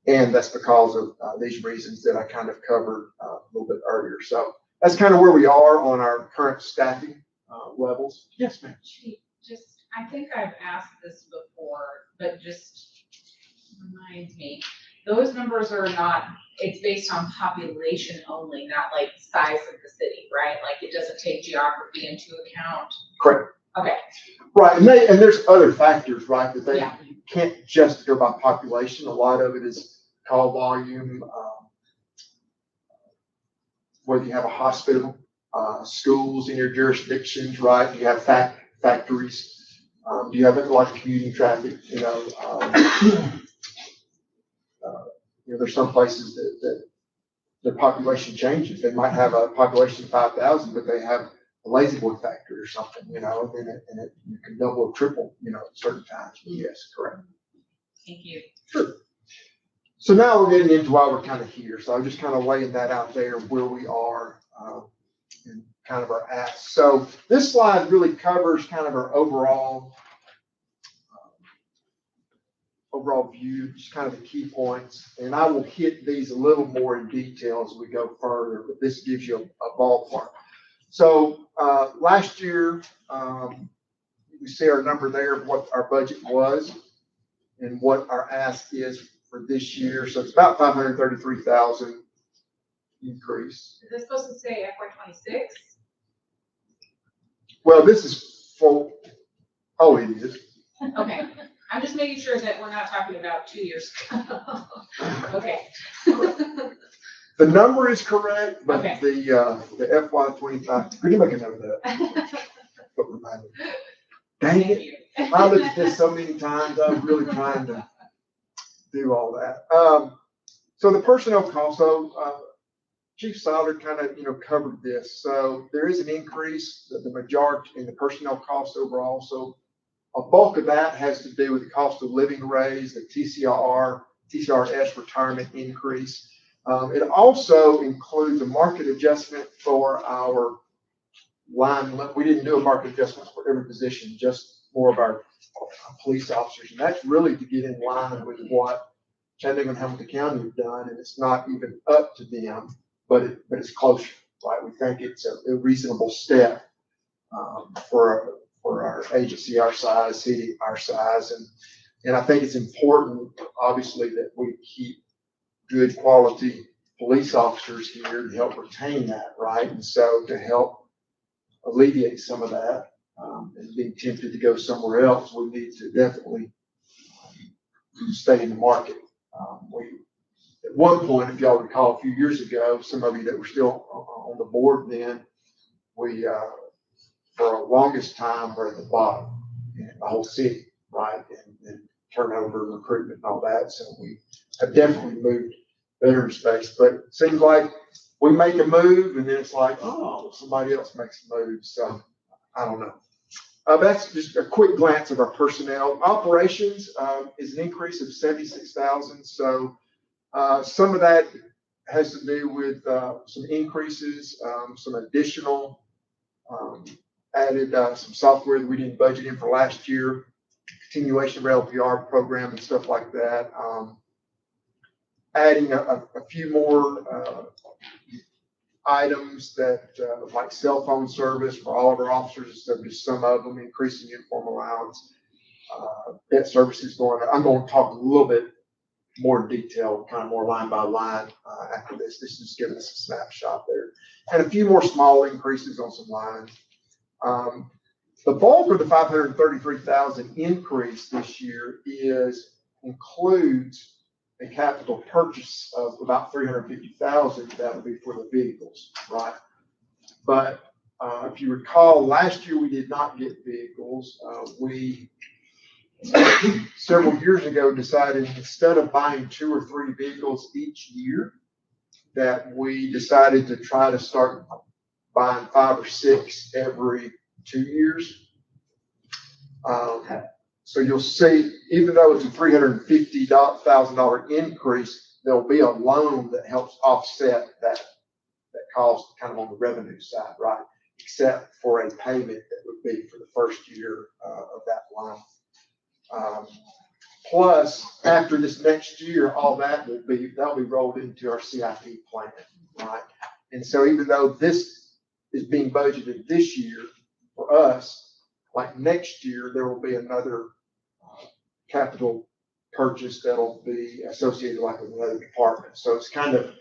And that's because of these reasons that I kind of covered a little bit earlier. So that's kind of where we are on our current staffing levels. Yes, ma'am. I think I've asked this before, but just reminds me. those numbers are not, it's based on population only, not like size of the city, right? Like it doesn't take geography into account. Correct. Okay, Right, and there's other factors, right, that Yeah. you can't just go by population. A lot of it is call volume, whether you have a hospital, schools in your jurisdictions, right? You have factories, you have a lot of commuting traffic, there's some places that the population changes. They might have a population of 5,000, but they have a lazy boy factory or something, and it you can double or triple, at certain times. Yes, correct. thank you. Sure. So now we're getting into why we're kind of here. So I'm just kind of laying that out there where we are, and kind of our asks. So this slide really covers kind of our overall view, just kind of the key points. And I will hit these a little more in detail as we go further, but this gives you a ballpark. So last year, you see our number there of what our budget was and what our ask is for this year. So it's about 533,000 increase. Is this supposed to say FY 26? Well, this is for, oh, it is. Okay, I'm just making sure that we're not talking about 2 years ago. Okay. The number is correct, but Okay. the FY 25, could you make a note of that? But remind me. Dang Thank it. you. I looked at this so many times, I was really trying to do all that. So the personnel cost, so Chief Solder kind of, covered this. So there is an increase, the majority in the personnel cost overall. So a bulk of that has to do with the cost of living raise, the TCRS retirement increase. It also includes a market adjustment for our line. We didn't do a market adjustment for every position, just more of our police officers. And that's really to get in line with what Chattanooga and Hamilton County have done. And it's not even up to them, but it's closer, right? We think it's a reasonable step for our agency, our size, city, our size. And I think it's important, obviously, that we keep good quality police officers here to help retain that, right? And so to help alleviate some of that, and being tempted to go somewhere else, we need to definitely stay in the market. At one point, if y'all recall, a few years ago, some of you that were still on the board then, we, for the longest time, were at the bottom in the whole city, right? And turnover, recruitment, and all that. So we have definitely moved better in space. But it seems like we make a move, and then it's like, oh, somebody else makes a move. So I don't know. That's just a quick glance of our personnel. Operations is an increase of 76,000. So some of that has to do with some increases, some additional added some software that we didn't budget in for last year, continuation of our LPR program and stuff like that. Adding a few more items that like cell phone service for all of our officers instead of just some of them, increasing uniform allowance, debt services going up. I'm going to talk a little bit more in detail, kind of more line by line after this. This is giving us a snapshot there. And a few more small increases on some lines. The bulk of the 533,000 increase this year includes a capital purchase of about 350,000. That would be for the vehicles, right? But if you recall, last year we did not get vehicles. We several years ago decided instead of buying 2 or 3 vehicles each year, that we decided to try to start buying 5 or 6 every 2 years. So you'll see, even though it's a $350,000 increase, there'll be a loan that helps offset that cost kind of on the revenue side, right? Except for a payment that would be for the first year of that loan. Plus, after this next year, all that'll be rolled into our CIP plan, right? And so even though this is being budgeted this year for us, like next year, there will be another capital purchase that'll be associated like with another department. So it's kind of,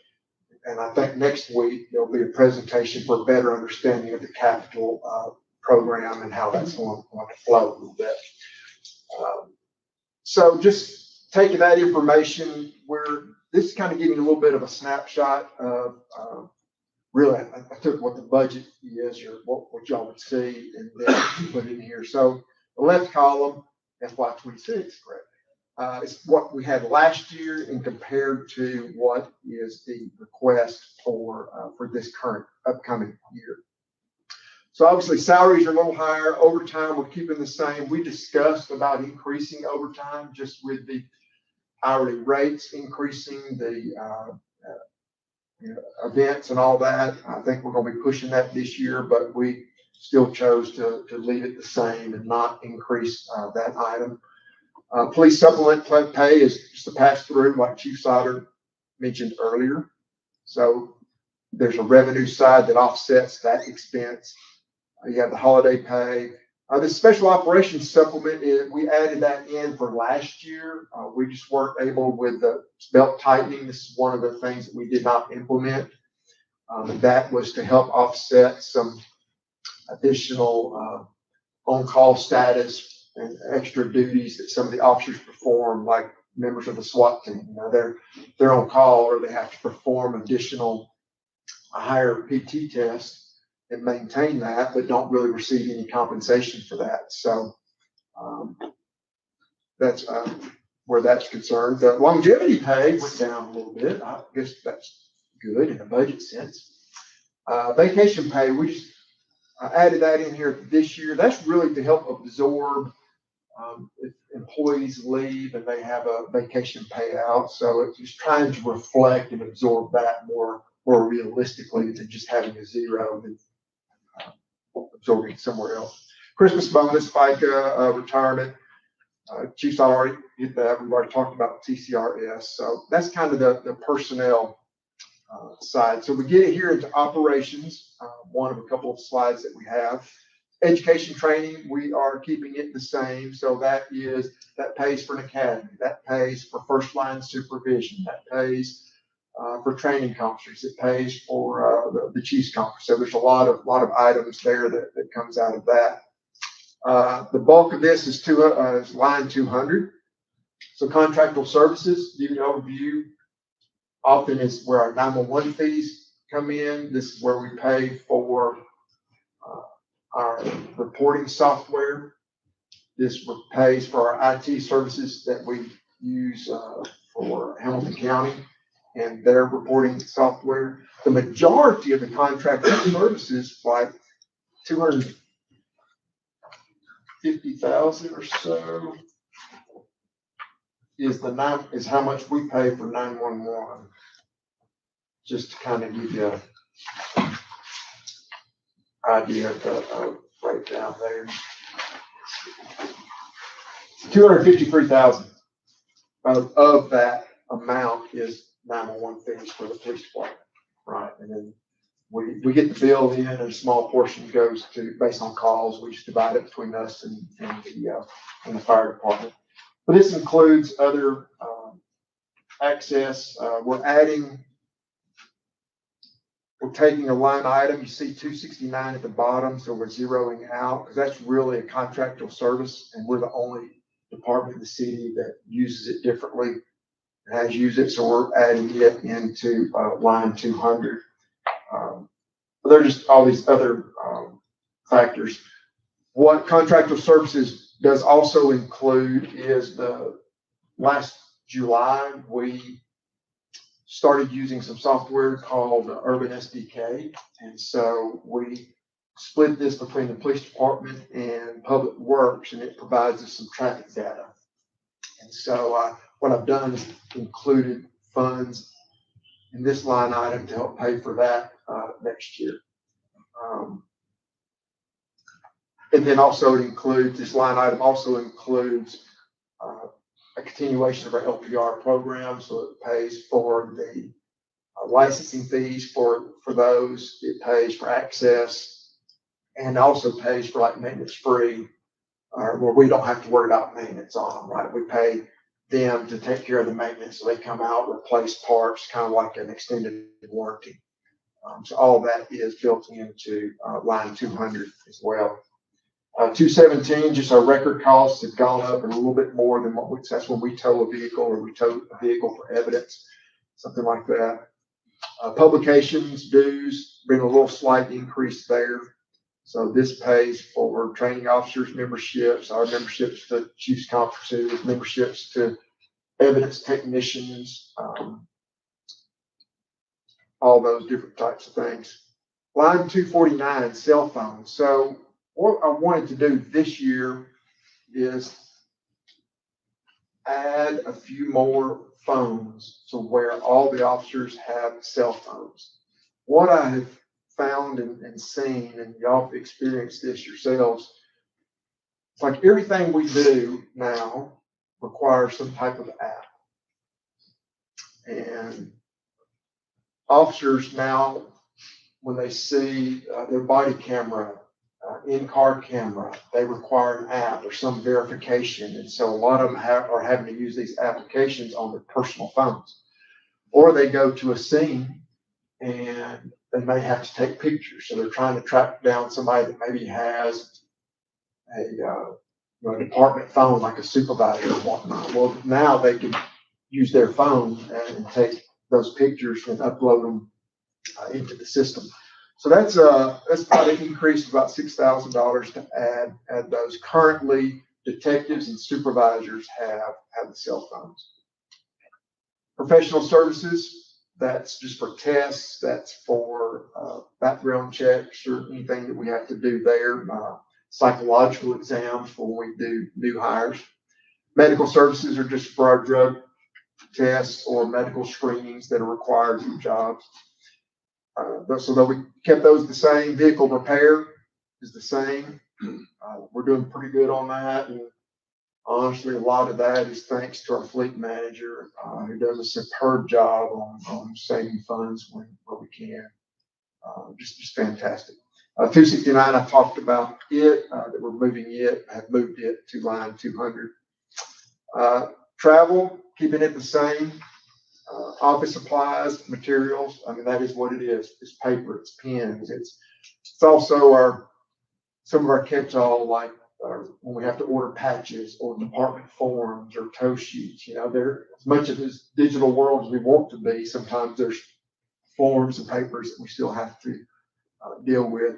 and I think next week there'll be a presentation for a better understanding of the capital program and how that's going to flow a little bit. So just taking that information, this is kind of giving you a little bit of a snapshot of really, I took what the budget is or what y'all would see and then put it in here. So the left column, FY26, correct? It's what we had last year and compared to what is the request for this current upcoming year. So obviously salaries are a little higher. Overtime, we're keeping the same. We discussed about increasing overtime just with the hourly rates increasing, the events and all that. I think we're going to be pushing that this year, but we still chose to leave it the same and not increase that item. Police supplement pay is just a pass through, like Chief Sauter mentioned earlier. So there's a revenue side that offsets that expense. You have the holiday pay. The special operations supplement, we added that in for last year. We just weren't able with the belt tightening. This is one of the things that we did not implement. That was to help offset some additional on-call status and extra duties that some of the officers perform, like members of the SWAT team. You know, they're on call or they have to perform additional higher PT tests and maintain that, but don't really receive any compensation for that. So that's where that's concerned. The longevity pay went down a little bit. I guess that's good in a budget sense. Vacation pay, we just added that in here this year. That's really to help absorb if employees leave and they have a vacation payout. So it's just trying to reflect and absorb that more realistically than just having a zero and absorbing somewhere else. Christmas bonus, FICA, retirement. Chief's already hit that. We've already talked about TCRS. So that's kind of the personnel side. So we get it here into operations, one of a couple of slides that we have. Education training, we are keeping it the same. So that pays for an academy. That pays for first line supervision. That pays for training conferences. It pays for the Chiefs conference. So there's a lot of items there that comes out of that. The bulk of this is line 200. So contractual services, give you an overview. Often is where our 911 fees come in. This is where we pay for our reporting software. This pays for our IT services that we use for Hamilton County and their reporting software. The majority of the contracted services, like $250,000 or so, is how much we pay for 911. Just to kind of give you an idea of the breakdown there. $253,000 of that amount is 911 fees for the police department, right? And then we get the bill in, and a small portion goes to based on calls. We just divide it between us and the fire department. But this includes other access. We're taking a line item. You see 269 at the bottom, so we're zeroing out because that's really a contractual service, and we're the only department in the city that uses it differently and has used it. So we're adding it into line 200. There are just all these other factors. What contractual services does also include is the last July, we started using some software called Urban SDK. And so we split this between the police department and public works, and it provides us some traffic data. And so what I've done is included funds in this line item to help pay for that next year. And then also this line item also includes a continuation of our LPR program. So it pays for the licensing fees for those. It pays for access and also pays for like maintenance free, where we don't have to worry about maintenance on them, right? We pay them to take care of the maintenance. So they come out, replace parts, kind of like an extended warranty. So all of that is built into line 200 as well. 217, just our record costs have gone up and a little bit more than that's when we tow a vehicle or we tow a vehicle for evidence, something like that. Publications, dues, been a little slight increase there. So this pays for training officers, memberships, our memberships to chiefs conferences, memberships to evidence technicians, all those different types of things. Line 249, cell phones. So what I wanted to do this year is add a few more phones to where all the officers have cell phones. What I have found and seen, and y'all have experienced this yourselves, it's like everything we do now requires some type of app. And officers now, when they see their body camera, in-car camera, they require an app or some verification. And so a lot of them are having to use these applications on their personal phones. Or they go to a scene and they may have to take pictures. So they're trying to track down somebody that maybe has a department phone, like a supervisor or whatnot. Well, now they can use their phone and take those pictures and upload them into the system. So that's about an increase of about $6,000 to add those. Currently, detectives and supervisors have the cell phones. Professional services, that's just for tests, that's for background checks or anything that we have to do there. Psychological exams for when we do new hires. Medical services are just for our drug tests or medical screenings that are required for jobs. So that we kept those the same. Vehicle repair is the same. We're doing pretty good on that. And honestly, a lot of that is thanks to our fleet manager, who does a superb job on saving funds when we can. Just fantastic. 269, I talked about it, that we're moving it. I have moved it to line 200. Travel, keeping it the same. Office supplies, materials, I mean, that is what it is. It's paper, it's pens, it's also some of our catch-all, like when we have to order patches or department forms or tow sheets. They're as much of this digital world as we want to be. Sometimes there's forms and papers that we still have to deal with.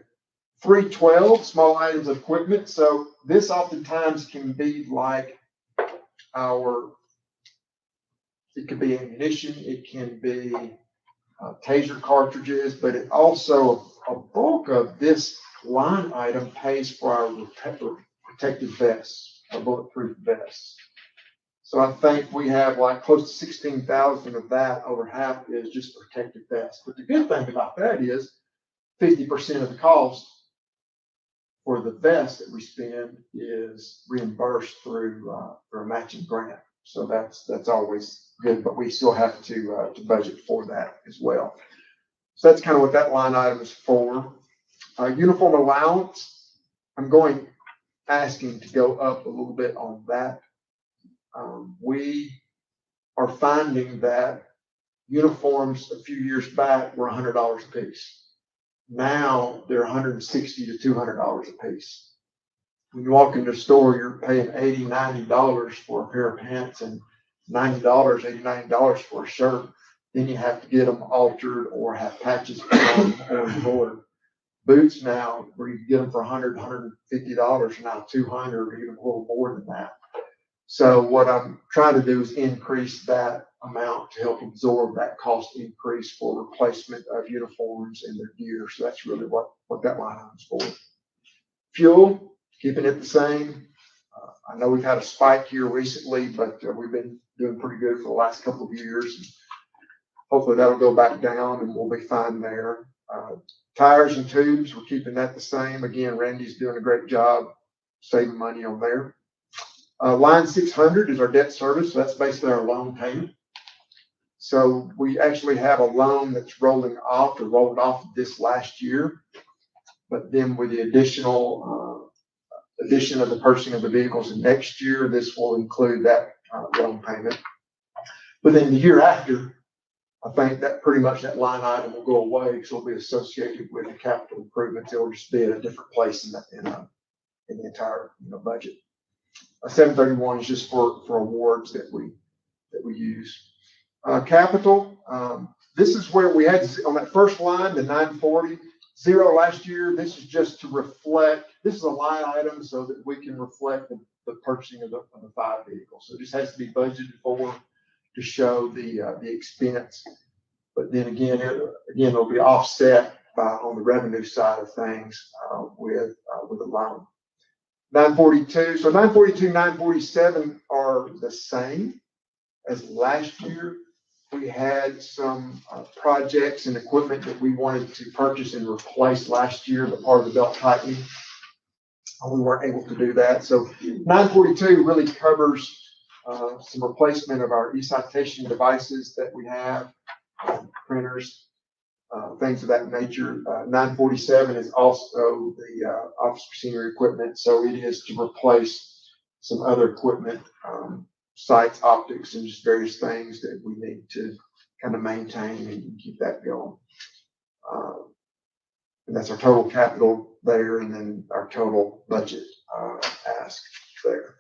312, small items of equipment. So this oftentimes can be like it could be ammunition, it can be taser cartridges, but it also, a bulk of this line item pays for our protective vests, our bulletproof vests. So I think we have like close to 16,000 of that. Over half is just protective vests. But the good thing about that is 50% of the cost for the vest that we spend is reimbursed through a matching grant. So that's always good, but we still have to budget for that as well. So that's kind of what that line item is for. Uniform allowance, I'm asking to go up a little bit on that. We are finding that uniforms a few years back were $100 a piece. Now they're $160 to $200 a piece. When you walk into a store, you're paying $80, $90 for a pair of pants and $90, $89 for a shirt. Then you have to get them altered or have patches put on or embroidered. Boots now, where you can get them for $100, $150, now $200 or even a little more than that. So what I'm trying to do is increase that amount to help absorb that cost increase for replacement of uniforms and their gear. So that's really what that line item is for. Fuel, keeping it the same. I know we've had a spike here recently, but we've been doing pretty good for the last couple of years. Hopefully that'll go back down and we'll be fine there. Tires and tubes, we're keeping that the same. Again, Randy's doing a great job saving money on there. Line 600 is our debt service. So that's basically our loan payment. So we actually have a loan that's rolled off this last year. But then with the addition of the purchasing of the vehicles in next year, this will include that loan payment. But then the year after, I think that pretty much that line item will go away because it'll be associated with the capital improvements. It'll just be at a different place in the entire, budget. 731 is just for awards that we use. Capital, this is where we had on that first line, the 940, zero last year. This is just to reflect, this is a line item so that we can reflect the purchasing of the 5 vehicles. So it just has to be budgeted for to show the expense. But then again, it'll be offset on the revenue side of things with a loan. 942, so 942, 947 are the same as last year. We had some projects and equipment that we wanted to purchase and replace last year, but part of the belt tightening, we weren't able to do that. So 942 really covers some replacement of our e-citation devices that we have, printers, things of that nature. 947 is also the office machinery equipment. So it is to replace some other equipment, sites, optics, and just various things that we need to kind of maintain and keep that going. And that's our total capital there, and then our total budget ask there.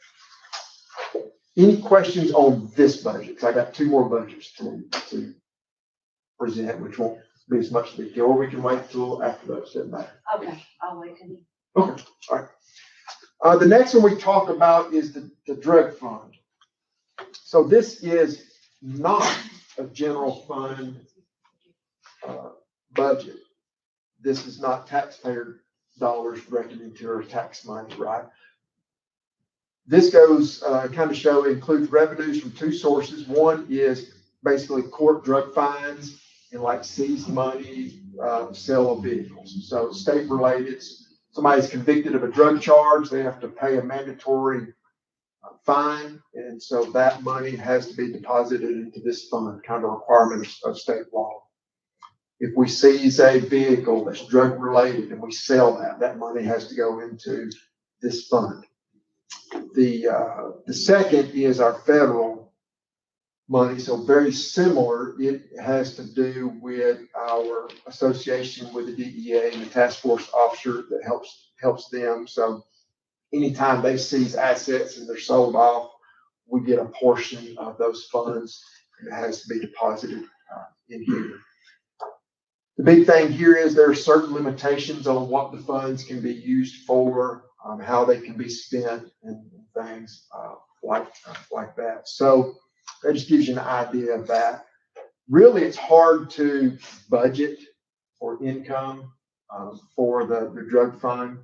Any questions on this budget? Because I got 2 more budgets to present, which won't be as much of a big deal, or we can wait till after those. Doesn't matter. Okay, I'll wait till you. Okay, all right. The next one we talk about is the drug fund. So this is not a general fund budget. This is not taxpayer dollars directed into our tax money, right? This goes kind of includes revenues from 2 sources. One is basically court drug fines and like seized money, sale of vehicles. So state related. Somebody's convicted of a drug charge, they have to pay a mandatory fine, and so that money has to be deposited into this fund, kind of a requirement of state law. If we seize a vehicle that's drug related and we sell that money has to go into this fund. The second is our federal money, so very similar. It has to do with our association with the DEA and the task force officer that helps them. So anytime they seize assets and they're sold off, we get a portion of those funds, and it has to be deposited in here. The big thing here is there are certain limitations on what the funds can be used for, how they can be spent, and things like that. So that just gives you an idea of that. Really, it's hard to budget for income for the drug fund,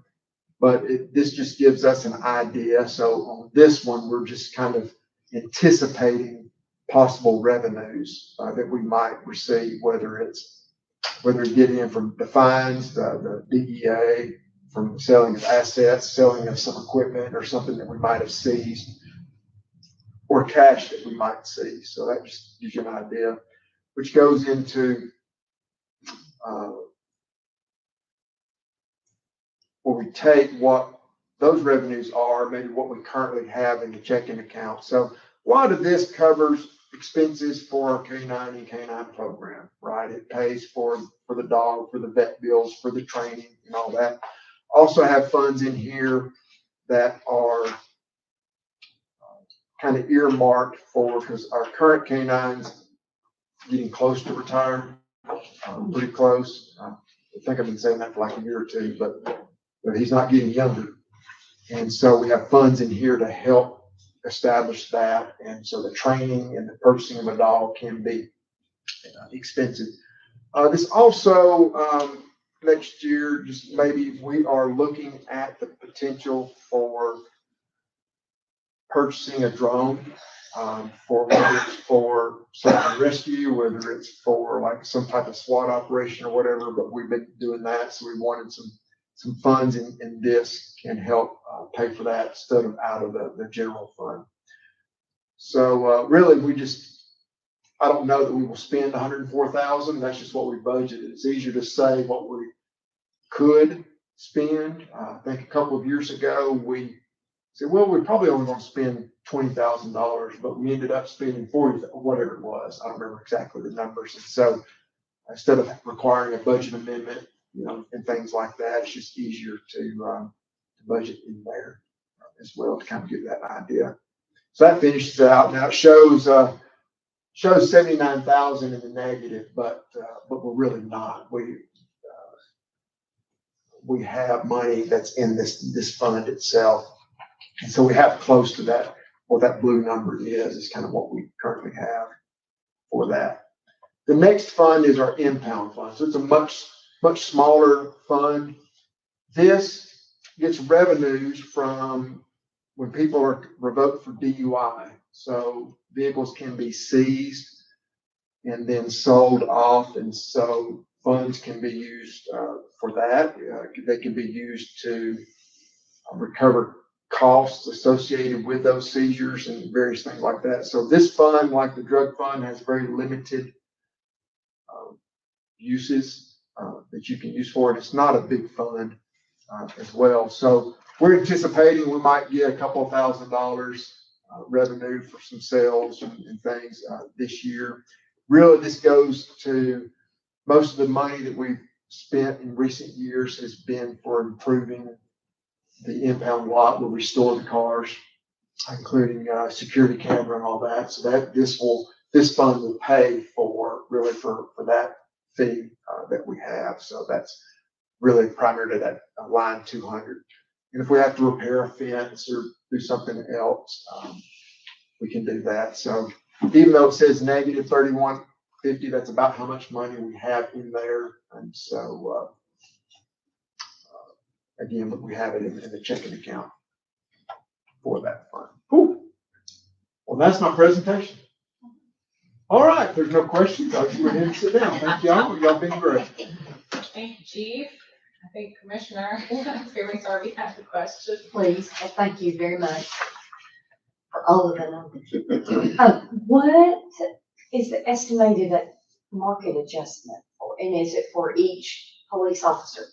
but this just gives us an idea. So on this one, we're just kind of anticipating possible revenues that we might receive, whether it get in from the fines, the DEA, from selling of assets, selling of some equipment or something that we might have seized, or cash that we might seize. So that just gives you an idea, which goes into where we take what those revenues are, maybe what we currently have in the checking account. So a lot of this covers expenses for our K9 and K9 program, right? It pays for the dog, for the vet bills, for the training and all that. Also have funds in here that are kind of earmarked for, because our current K9's getting close to retirement, pretty close. I think I've been saying that for like a year or two, but he's not getting younger. And so we have funds in here to help establish that. And so the training and the purchasing of a dog can be expensive. This also, next year, just maybe we are looking at the potential for purchasing a drone, for whether it's for search and rescue, whether it's for like some type of SWAT operation or whatever, but we've been doing that. So we wanted some funds in this can help pay for that instead of out of the general fund. So really, I don't know that we will spend $104,000. That's just what we budgeted. It's easier to say what we could spend. I think a couple of years ago, we said, well, we're probably only gonna spend $20,000, but we ended up spending 40, or whatever it was. I don't remember exactly the numbers. And so instead of requiring a budget amendment, and things like that, it's just easier to budget in there as well to kind of give that idea. So that finishes out. Now it shows 79,000 in the negative, but we're really not. We have money that's in this fund itself. And so we have close to that. What that blue number is kind of what we currently have for that. The next fund is our impound fund. So it's a much smaller fund. This gets revenues from when people are revoked for DUI. So vehicles can be seized and then sold off. And so funds can be used for that. They can be used to recover costs associated with those seizures and various things like that. So this fund, like the drug fund, has very limited uses that you can use for it. It's not a big fund as well. So we're anticipating we might get a couple of $1,000 revenue for some sales and things this year. Really, this goes to most of the money that we've spent in recent years has been for improving the impound lot. We'll restore the cars, including security camera and all that. So that this fund will pay for that fee that we have. So that's really primary to that line 200. And if we have to repair a fence or do something else, we can do that. So even though it says negative 3150, that's about how much money we have in there. And so again, we have it in the checking account for that fund. Cool. Well, that's my presentation. All right, if there's no questions, I'll go ahead and sit down. Thank y'all. Y'all been great. Thank you, Chief. I think Commissioner Fearing's already had the question. Please, and thank you very much for all of the numbers. What is the estimated market adjustment for, and is it for each police officer?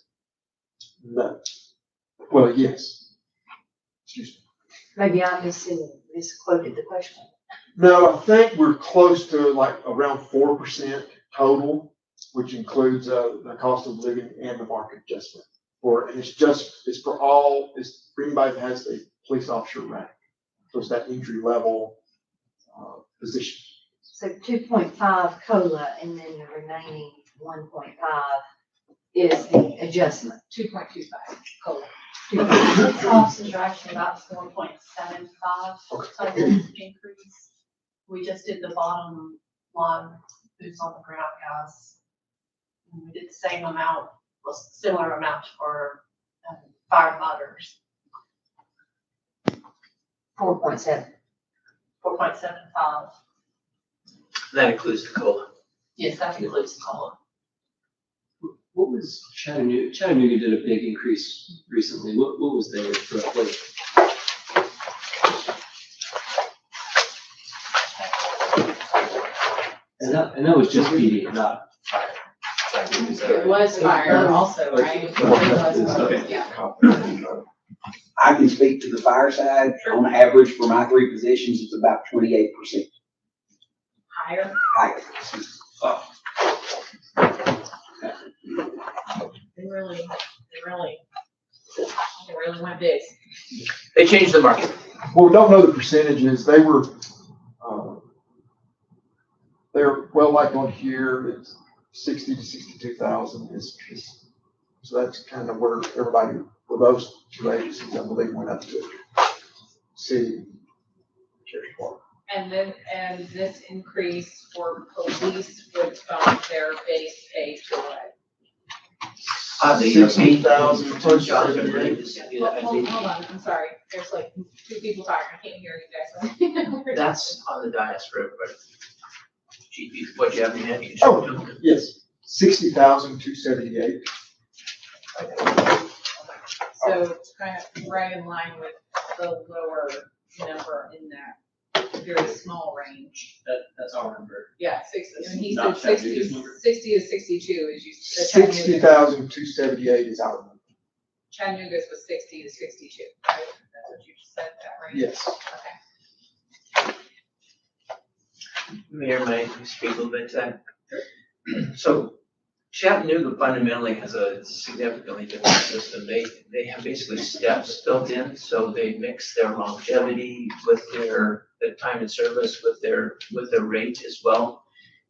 No. Well, yes. Excuse me. Maybe I misquoted the question. No, I think we're close to like around 4% total, which includes the cost of living and the market adjustment. It's for anybody that has a police officer rank. So it's that entry level position. So 2.5 COLA, and then the remaining 1.5 is the adjustment. 2.25 COLA. Police officers are actually about 4.75 total increase. We just did the bottom line, boots on the ground guys. And we did the same amount, similar amount for firefighters, 4.7. 4.75. That includes the COLA. Yes, that includes the COLA. What was Chattanooga? Chattanooga did a big increase recently. What was their roughly? And that was just PD, not fire. It was fire also, right? It was, Okay. yeah. I can speak to the fire side. On average, for my three positions, it's about 28% Higher. higher. They really went big. They changed the market. Well, we don't know the percentages. They're well, like on here, it's 60 to 62,000 is so that's kind of where everybody for those two agencies, I believe, went up to city sheriff's department. And this increase for police would bump their base pay to what? 60,000 per job. Hold on, I'm sorry. There's like two people talking. I can't hear you guys. That's on the dais for everybody. Chief, what you have in hand, you can show them. Yes, 60,278. So it's kind of right in line with the lower number in that very small range. That's our number. Yeah, 60, and he said Not 60, Chattanooga's number. 60 to 62 is you. 60,278 is our number. Chattanooga's was 60 to 62, right? what you just said, that right? Yes. Okay. Mayor, may I speak a little bit to that? So Chattanooga fundamentally has a significantly different system. They have basically steps built in, so they mix their longevity with the time in service with their rate as well.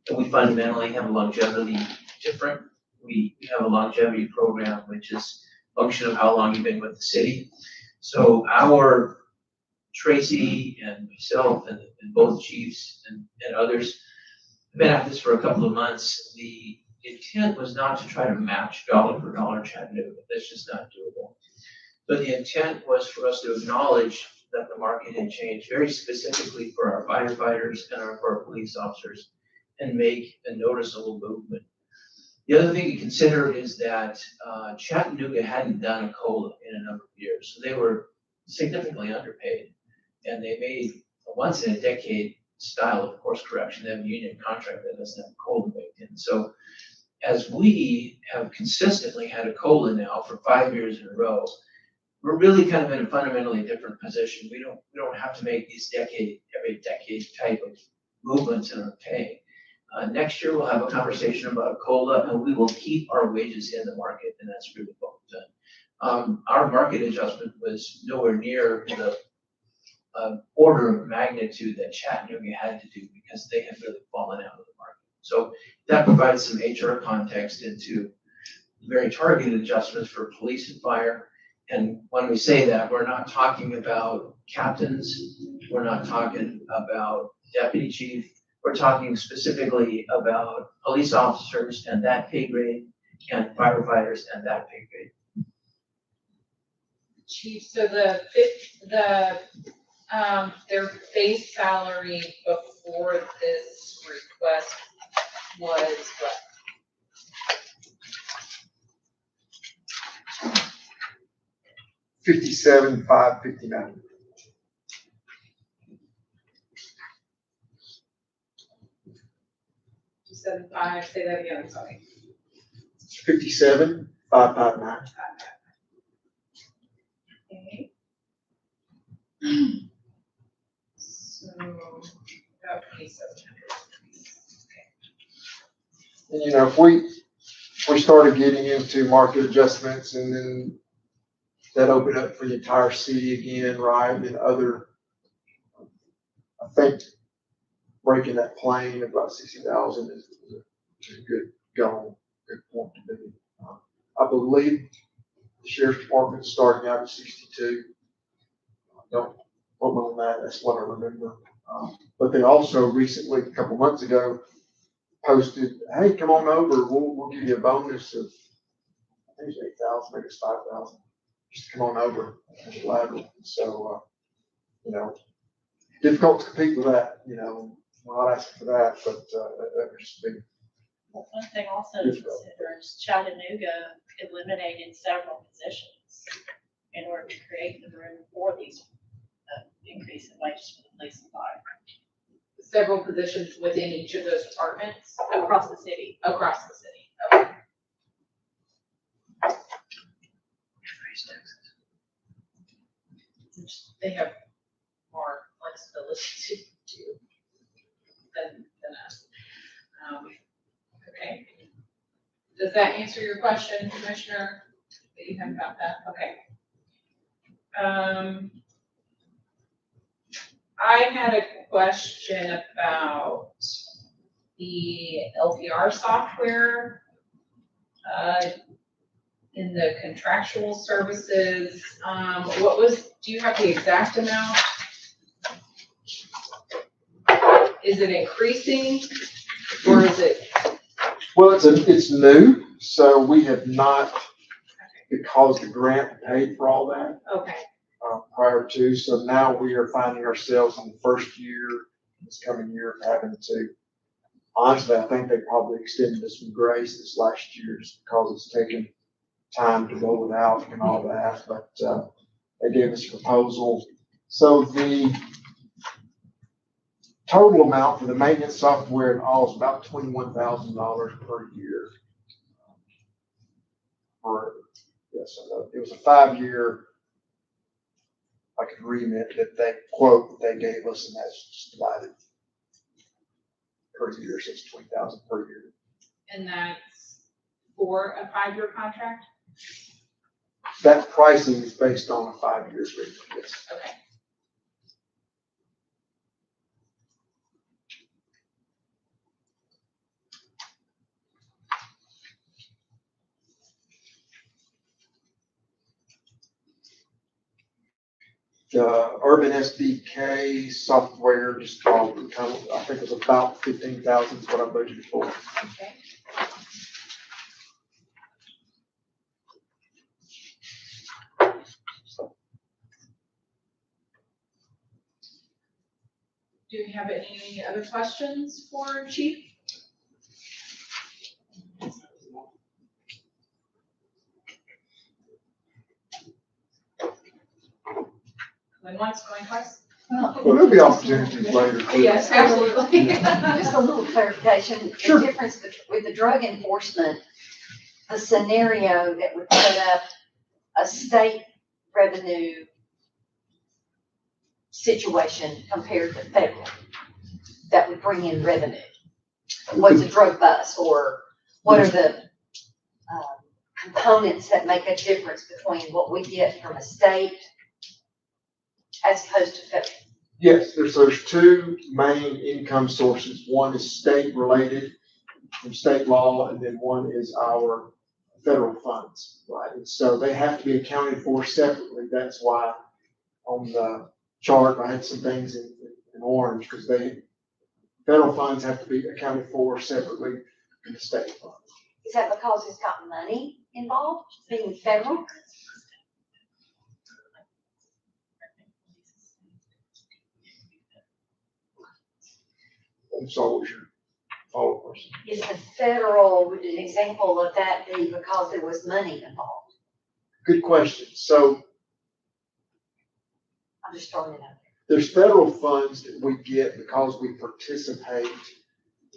And we fundamentally have a longevity different. We have a longevity program, which is a function of how long you've been with the city. So our Tracy and myself and both chiefs and others have been at this for a couple of months. The intent was not to try to match dollar for dollar Chattanooga. That's just not doable. But the intent was for us to acknowledge that the market had changed very specifically for our firefighters and for our police officers and make a noticeable movement. The other thing to consider is that Chattanooga hadn't done a COLA in a number of years. So they were significantly underpaid. And they made a once in a decade style of course correction. They have a union contract that doesn't have COLA baked in. So as we have consistently had a COLA now for 5 years in a row, we're really kind of in a fundamentally different position. We don't have to make these every decade type of movements in our pay. Next year, we'll have a conversation about COLA, and we will keep our wages in the market, and that's really what we've done. Our market adjustment was nowhere near the order of magnitude that Chattanooga had to do because they had really fallen out of the market. So that provides some HR context into very targeted adjustments for police and fire. And when we say that, we're not talking about captains, we're not talking about deputy chief, we're talking specifically about police officers and that pay grade and firefighters and that pay grade. Chief, so their base salary before this request was what? $57,559. 275, say that again, I'm sorry. 57,559. Okay. So, about 2,700. And you know, if we started getting into market adjustments and then that opened up for the entire city again, right? And I think breaking that plane at about 60,000 is a good goal, good point to be. I believe the sheriff's department is starting out at 62. Don't quote me on that. That's what I remember. But they also recently, a couple months ago, posted, "Hey, come on over. We'll give you a bonus of, I think it's 8,000, maybe it's 5,000. Just come on over and lateral." So, you know, difficult to compete with that. You know, I'm not asking for that, but that would just be. Well, one thing also to consider is Chattanooga eliminated several positions in order to create the room for these increase in wages for the police and fire Several positions within each of those departments across the city. across the city. Okay. They have more flexibility to do than us. Okay. Does that answer your question, Commissioner, that you have about that? Okay. I had a question about the LPR software in the contractual services. Do you have the exact amount? Is it increasing or is it? Well, it's new, so we have not, because the grant paid for all that. Okay. Prior to, so now we are finding ourselves in the first year, this coming year, of having to, honestly, I think they probably extended us some grace this last year just because it's taken time to roll it out and all that, but they gave us a proposal. So the total amount for the maintenance software and all is about $21,000 per year. Yes, it was a 5-year like agreement that they quote that they gave us, and that's just divided per year, so it's 20,000 per year. And that's for a 5-year contract? That pricing is based on a 5-year agreement, yes. Okay. The Urban SDK software, just called, kind of, I think it was about 15,000 is what I budgeted for. Okay. Do you have any other questions for Chief? Going once, going twice? Well, there'll be opportunities later. too. Yes, absolutely. Just a little clarification, Sure. the difference with the drug enforcement, the scenario that would put up a state revenue situation compared to federal, that would bring in revenue. What's a drug bust, or what are the components that make a difference between what we get from a state as opposed to federal? Yes, there's two main income sources. One is state related from state law, and then one is our federal funds, right? And so they have to be accounted for separately. That's why on the chart, I had some things in orange, because federal funds have to be accounted for separately in the state funds. Is that because it's got money involved, being federal? And so what was your follow-up question? Is the federal, would an example of that be because there was money involved? Good question. So I'm just throwing it out there. there's federal funds that we get because we participate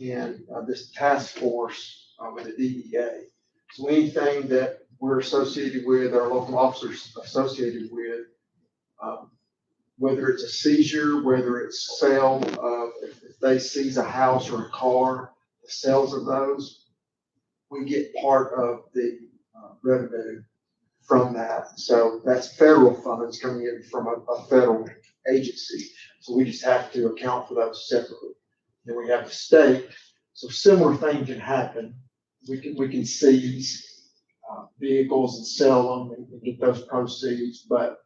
in this task force with the DEA. So anything that we're associated with, our local officers associated with, whether it's a seizure, whether it's sale of, if they seize a house or a car, the sales of those, we get part of the revenue from that. So that's federal funds coming in from a federal agency. So we just have to account for those separately. Then we have the state. So similar thing can happen. We can seize vehicles and sell them and get those proceeds. But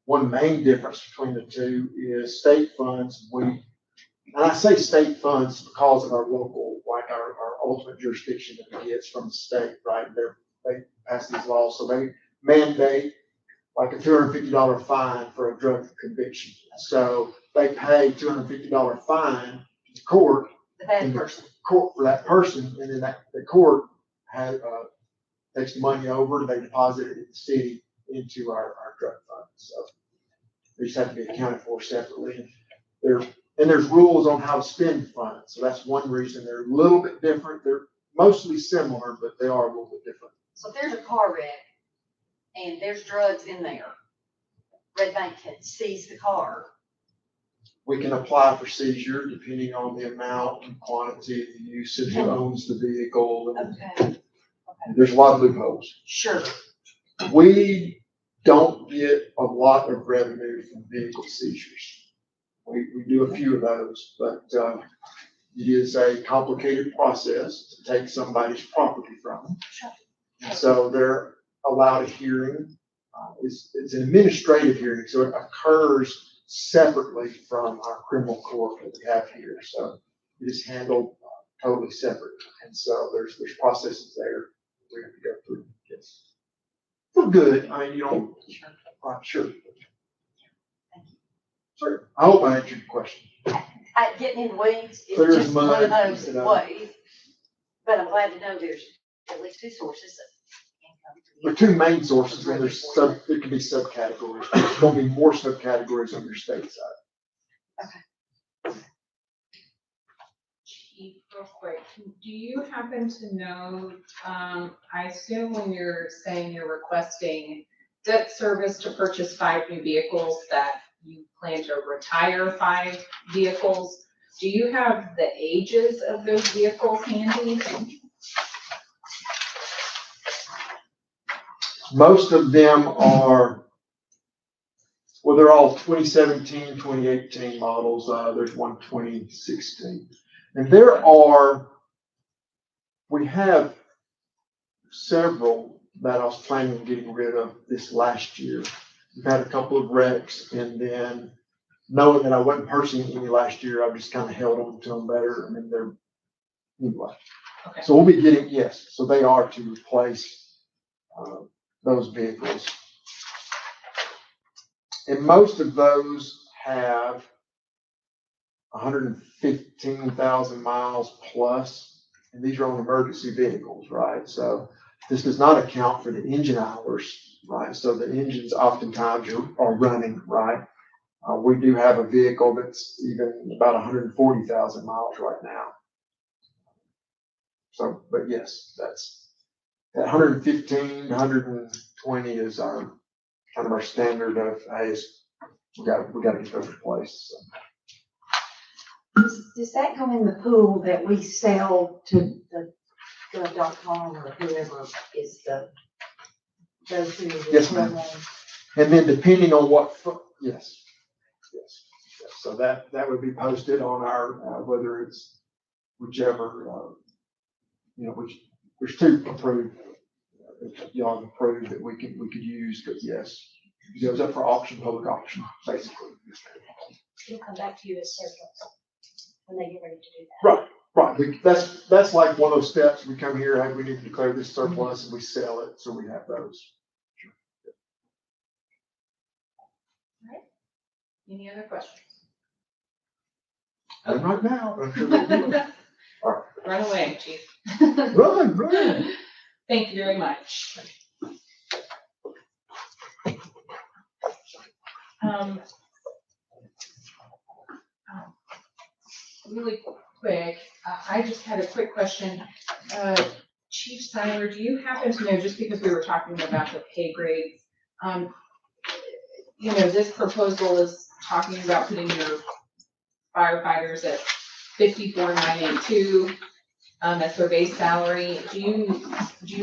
one main difference between the two is state funds. And I say state funds because of our local, like our ultimate jurisdiction that we get from the state, right? They pass these laws, so they mandate like a $250 fine for a drug conviction. So they pay $250 fine to the court. The bad and the person. Court for that person, and then the court has takes the money over, they deposit it in the city into our drug fund. So they just have to be accounted for separately. There's rules on how to spend funds. So that's one reason they're a little bit different. They're mostly similar, but they are a little bit different. So if there's a car wreck and there's drugs in there, Red Bank can seize the car. We can apply for seizure depending on the amount and quantity, the usage, who owns the vehicle. And Okay. there's a lot of loopholes. Sure. We don't get a lot of revenue from vehicle seizures. We do a few of those, but it is a complicated process to take somebody's property from them. Sure. And so they're allowed a hearing. It's an administrative hearing, so it occurs separately from our criminal court that we have here. So it is handled totally separate. And so there's processes there we have to go through. Yes. We're good. I mean, you don't, sure. Sure. I hope I answered your question. Getting in the weeds is Clear as just one of mud, those you know. ways. But I'm glad to know there's at least two sources of income. There are two main sources, and it can be subcategories. There's going to be more subcategories on your state side. Chief, real quick, do you happen to know, I assume when you're saying you're requesting debt service to purchase 5 new vehicles that you plan to retire 5 vehicles. Do you have the ages of those vehicles handy? Most of them are, well, they're all 2017, 2018 models. There's one 2016. And we have several that I was planning on getting rid of this last year. We've had a couple of wrecks, and then knowing that I wasn't purchasing any last year, I just kind of held on to them better. I mean, anyway. Okay. So we'll be getting, yes, so they are to replace those vehicles. And most of those have 115,000 miles plus, and these are on emergency vehicles, right? So this does not account for the engine hours, right? So the engines oftentimes are running, right? We do have a vehicle that's even about 140,000 miles right now. So, but yes, that's at 115, 120 is our kind of our standard of, hey, we got to get those replaced. So. Does that go in the pool that we sell to the gov.com or whoever is the go-to? Yes, ma'am. And then depending on what, yes. So that would be posted on our, whether it's whichever, which there's 2 approved, y'all have approved that we could use, but yes, it goes up for auction, public auction, basically. It'll come back to you as surplus when they get ready to do that. Right. That's like one of those steps. We come here, hey, we need to declare this surplus, and we sell it, so we have those. Any other questions? And right now, I'm sure they do. Run away, chief. Run. Thank you very much. Really quick, I just had a quick question. Chief Seiler, do you happen to know, just because we were talking about the pay grades, this proposal is talking about putting your firefighters at 54,982 as their base salary. Do you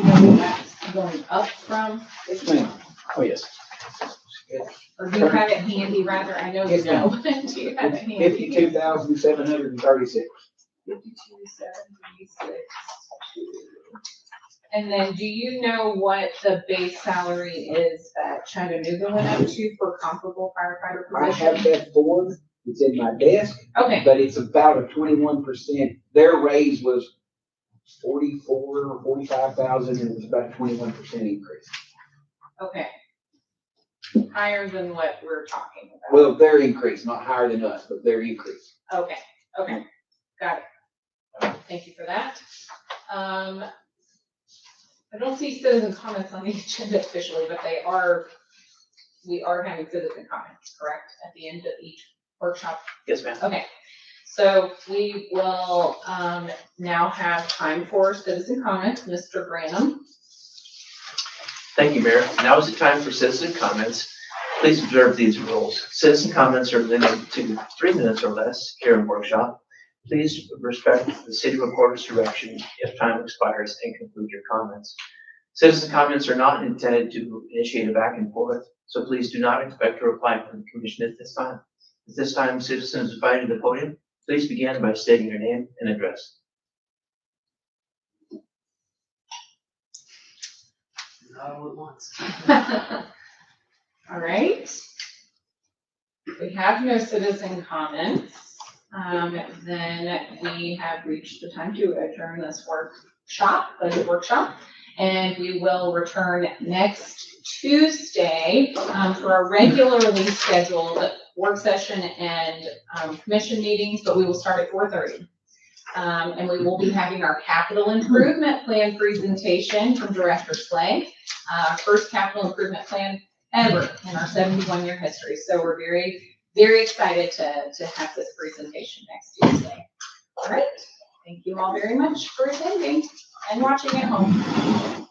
know what that's going up from? Yes, ma'am. Oh, yes. Or do you have it handy, rather? I know you Yes, ma'am. know. Do you have it handy? 52,736. 52,736. And then do you know what the base salary is that Chattanooga went up to for comparable firefighter I position? have that form. It's in my desk, Okay, but it's about a 21%. Their raise was 44 or 45,000, and it was about a 21% increase. okay. Higher than what we're talking about. Well, their increase, not higher than us, but their increase. Okay, got it. Thank you for that. I don't see citizen comments on the agenda officially, but we are having citizen comments, correct, at the end of each workshop? Yes, ma'am. Okay, so we will now have time for citizen comments. Mr. Branham. Thank you, Mayor. Now is the time for citizen comments. Please observe these rules. Citizen comments are limited to 3 minutes or less here in workshop. Please respect the city recorder's direction if time expires and conclude your comments. Citizen comments are not intended to initiate a back and forth, so please do not expect a reply from the commission at this time. At this time, citizens invited to the podium, please begin by stating your name and address. All at once. All right. We have no citizen comments. Then we have reached the time to adjourn this budget workshop, and we will return next Tuesday for our regularly scheduled work session and commission meetings, but we will start at 4:30. And we will be having our capital improvement plan presentation from Director Slay. First capital improvement plan ever in our 71-year history. So we're very, very excited to have this presentation next Tuesday. All right. Thank you all very much for attending and watching at home.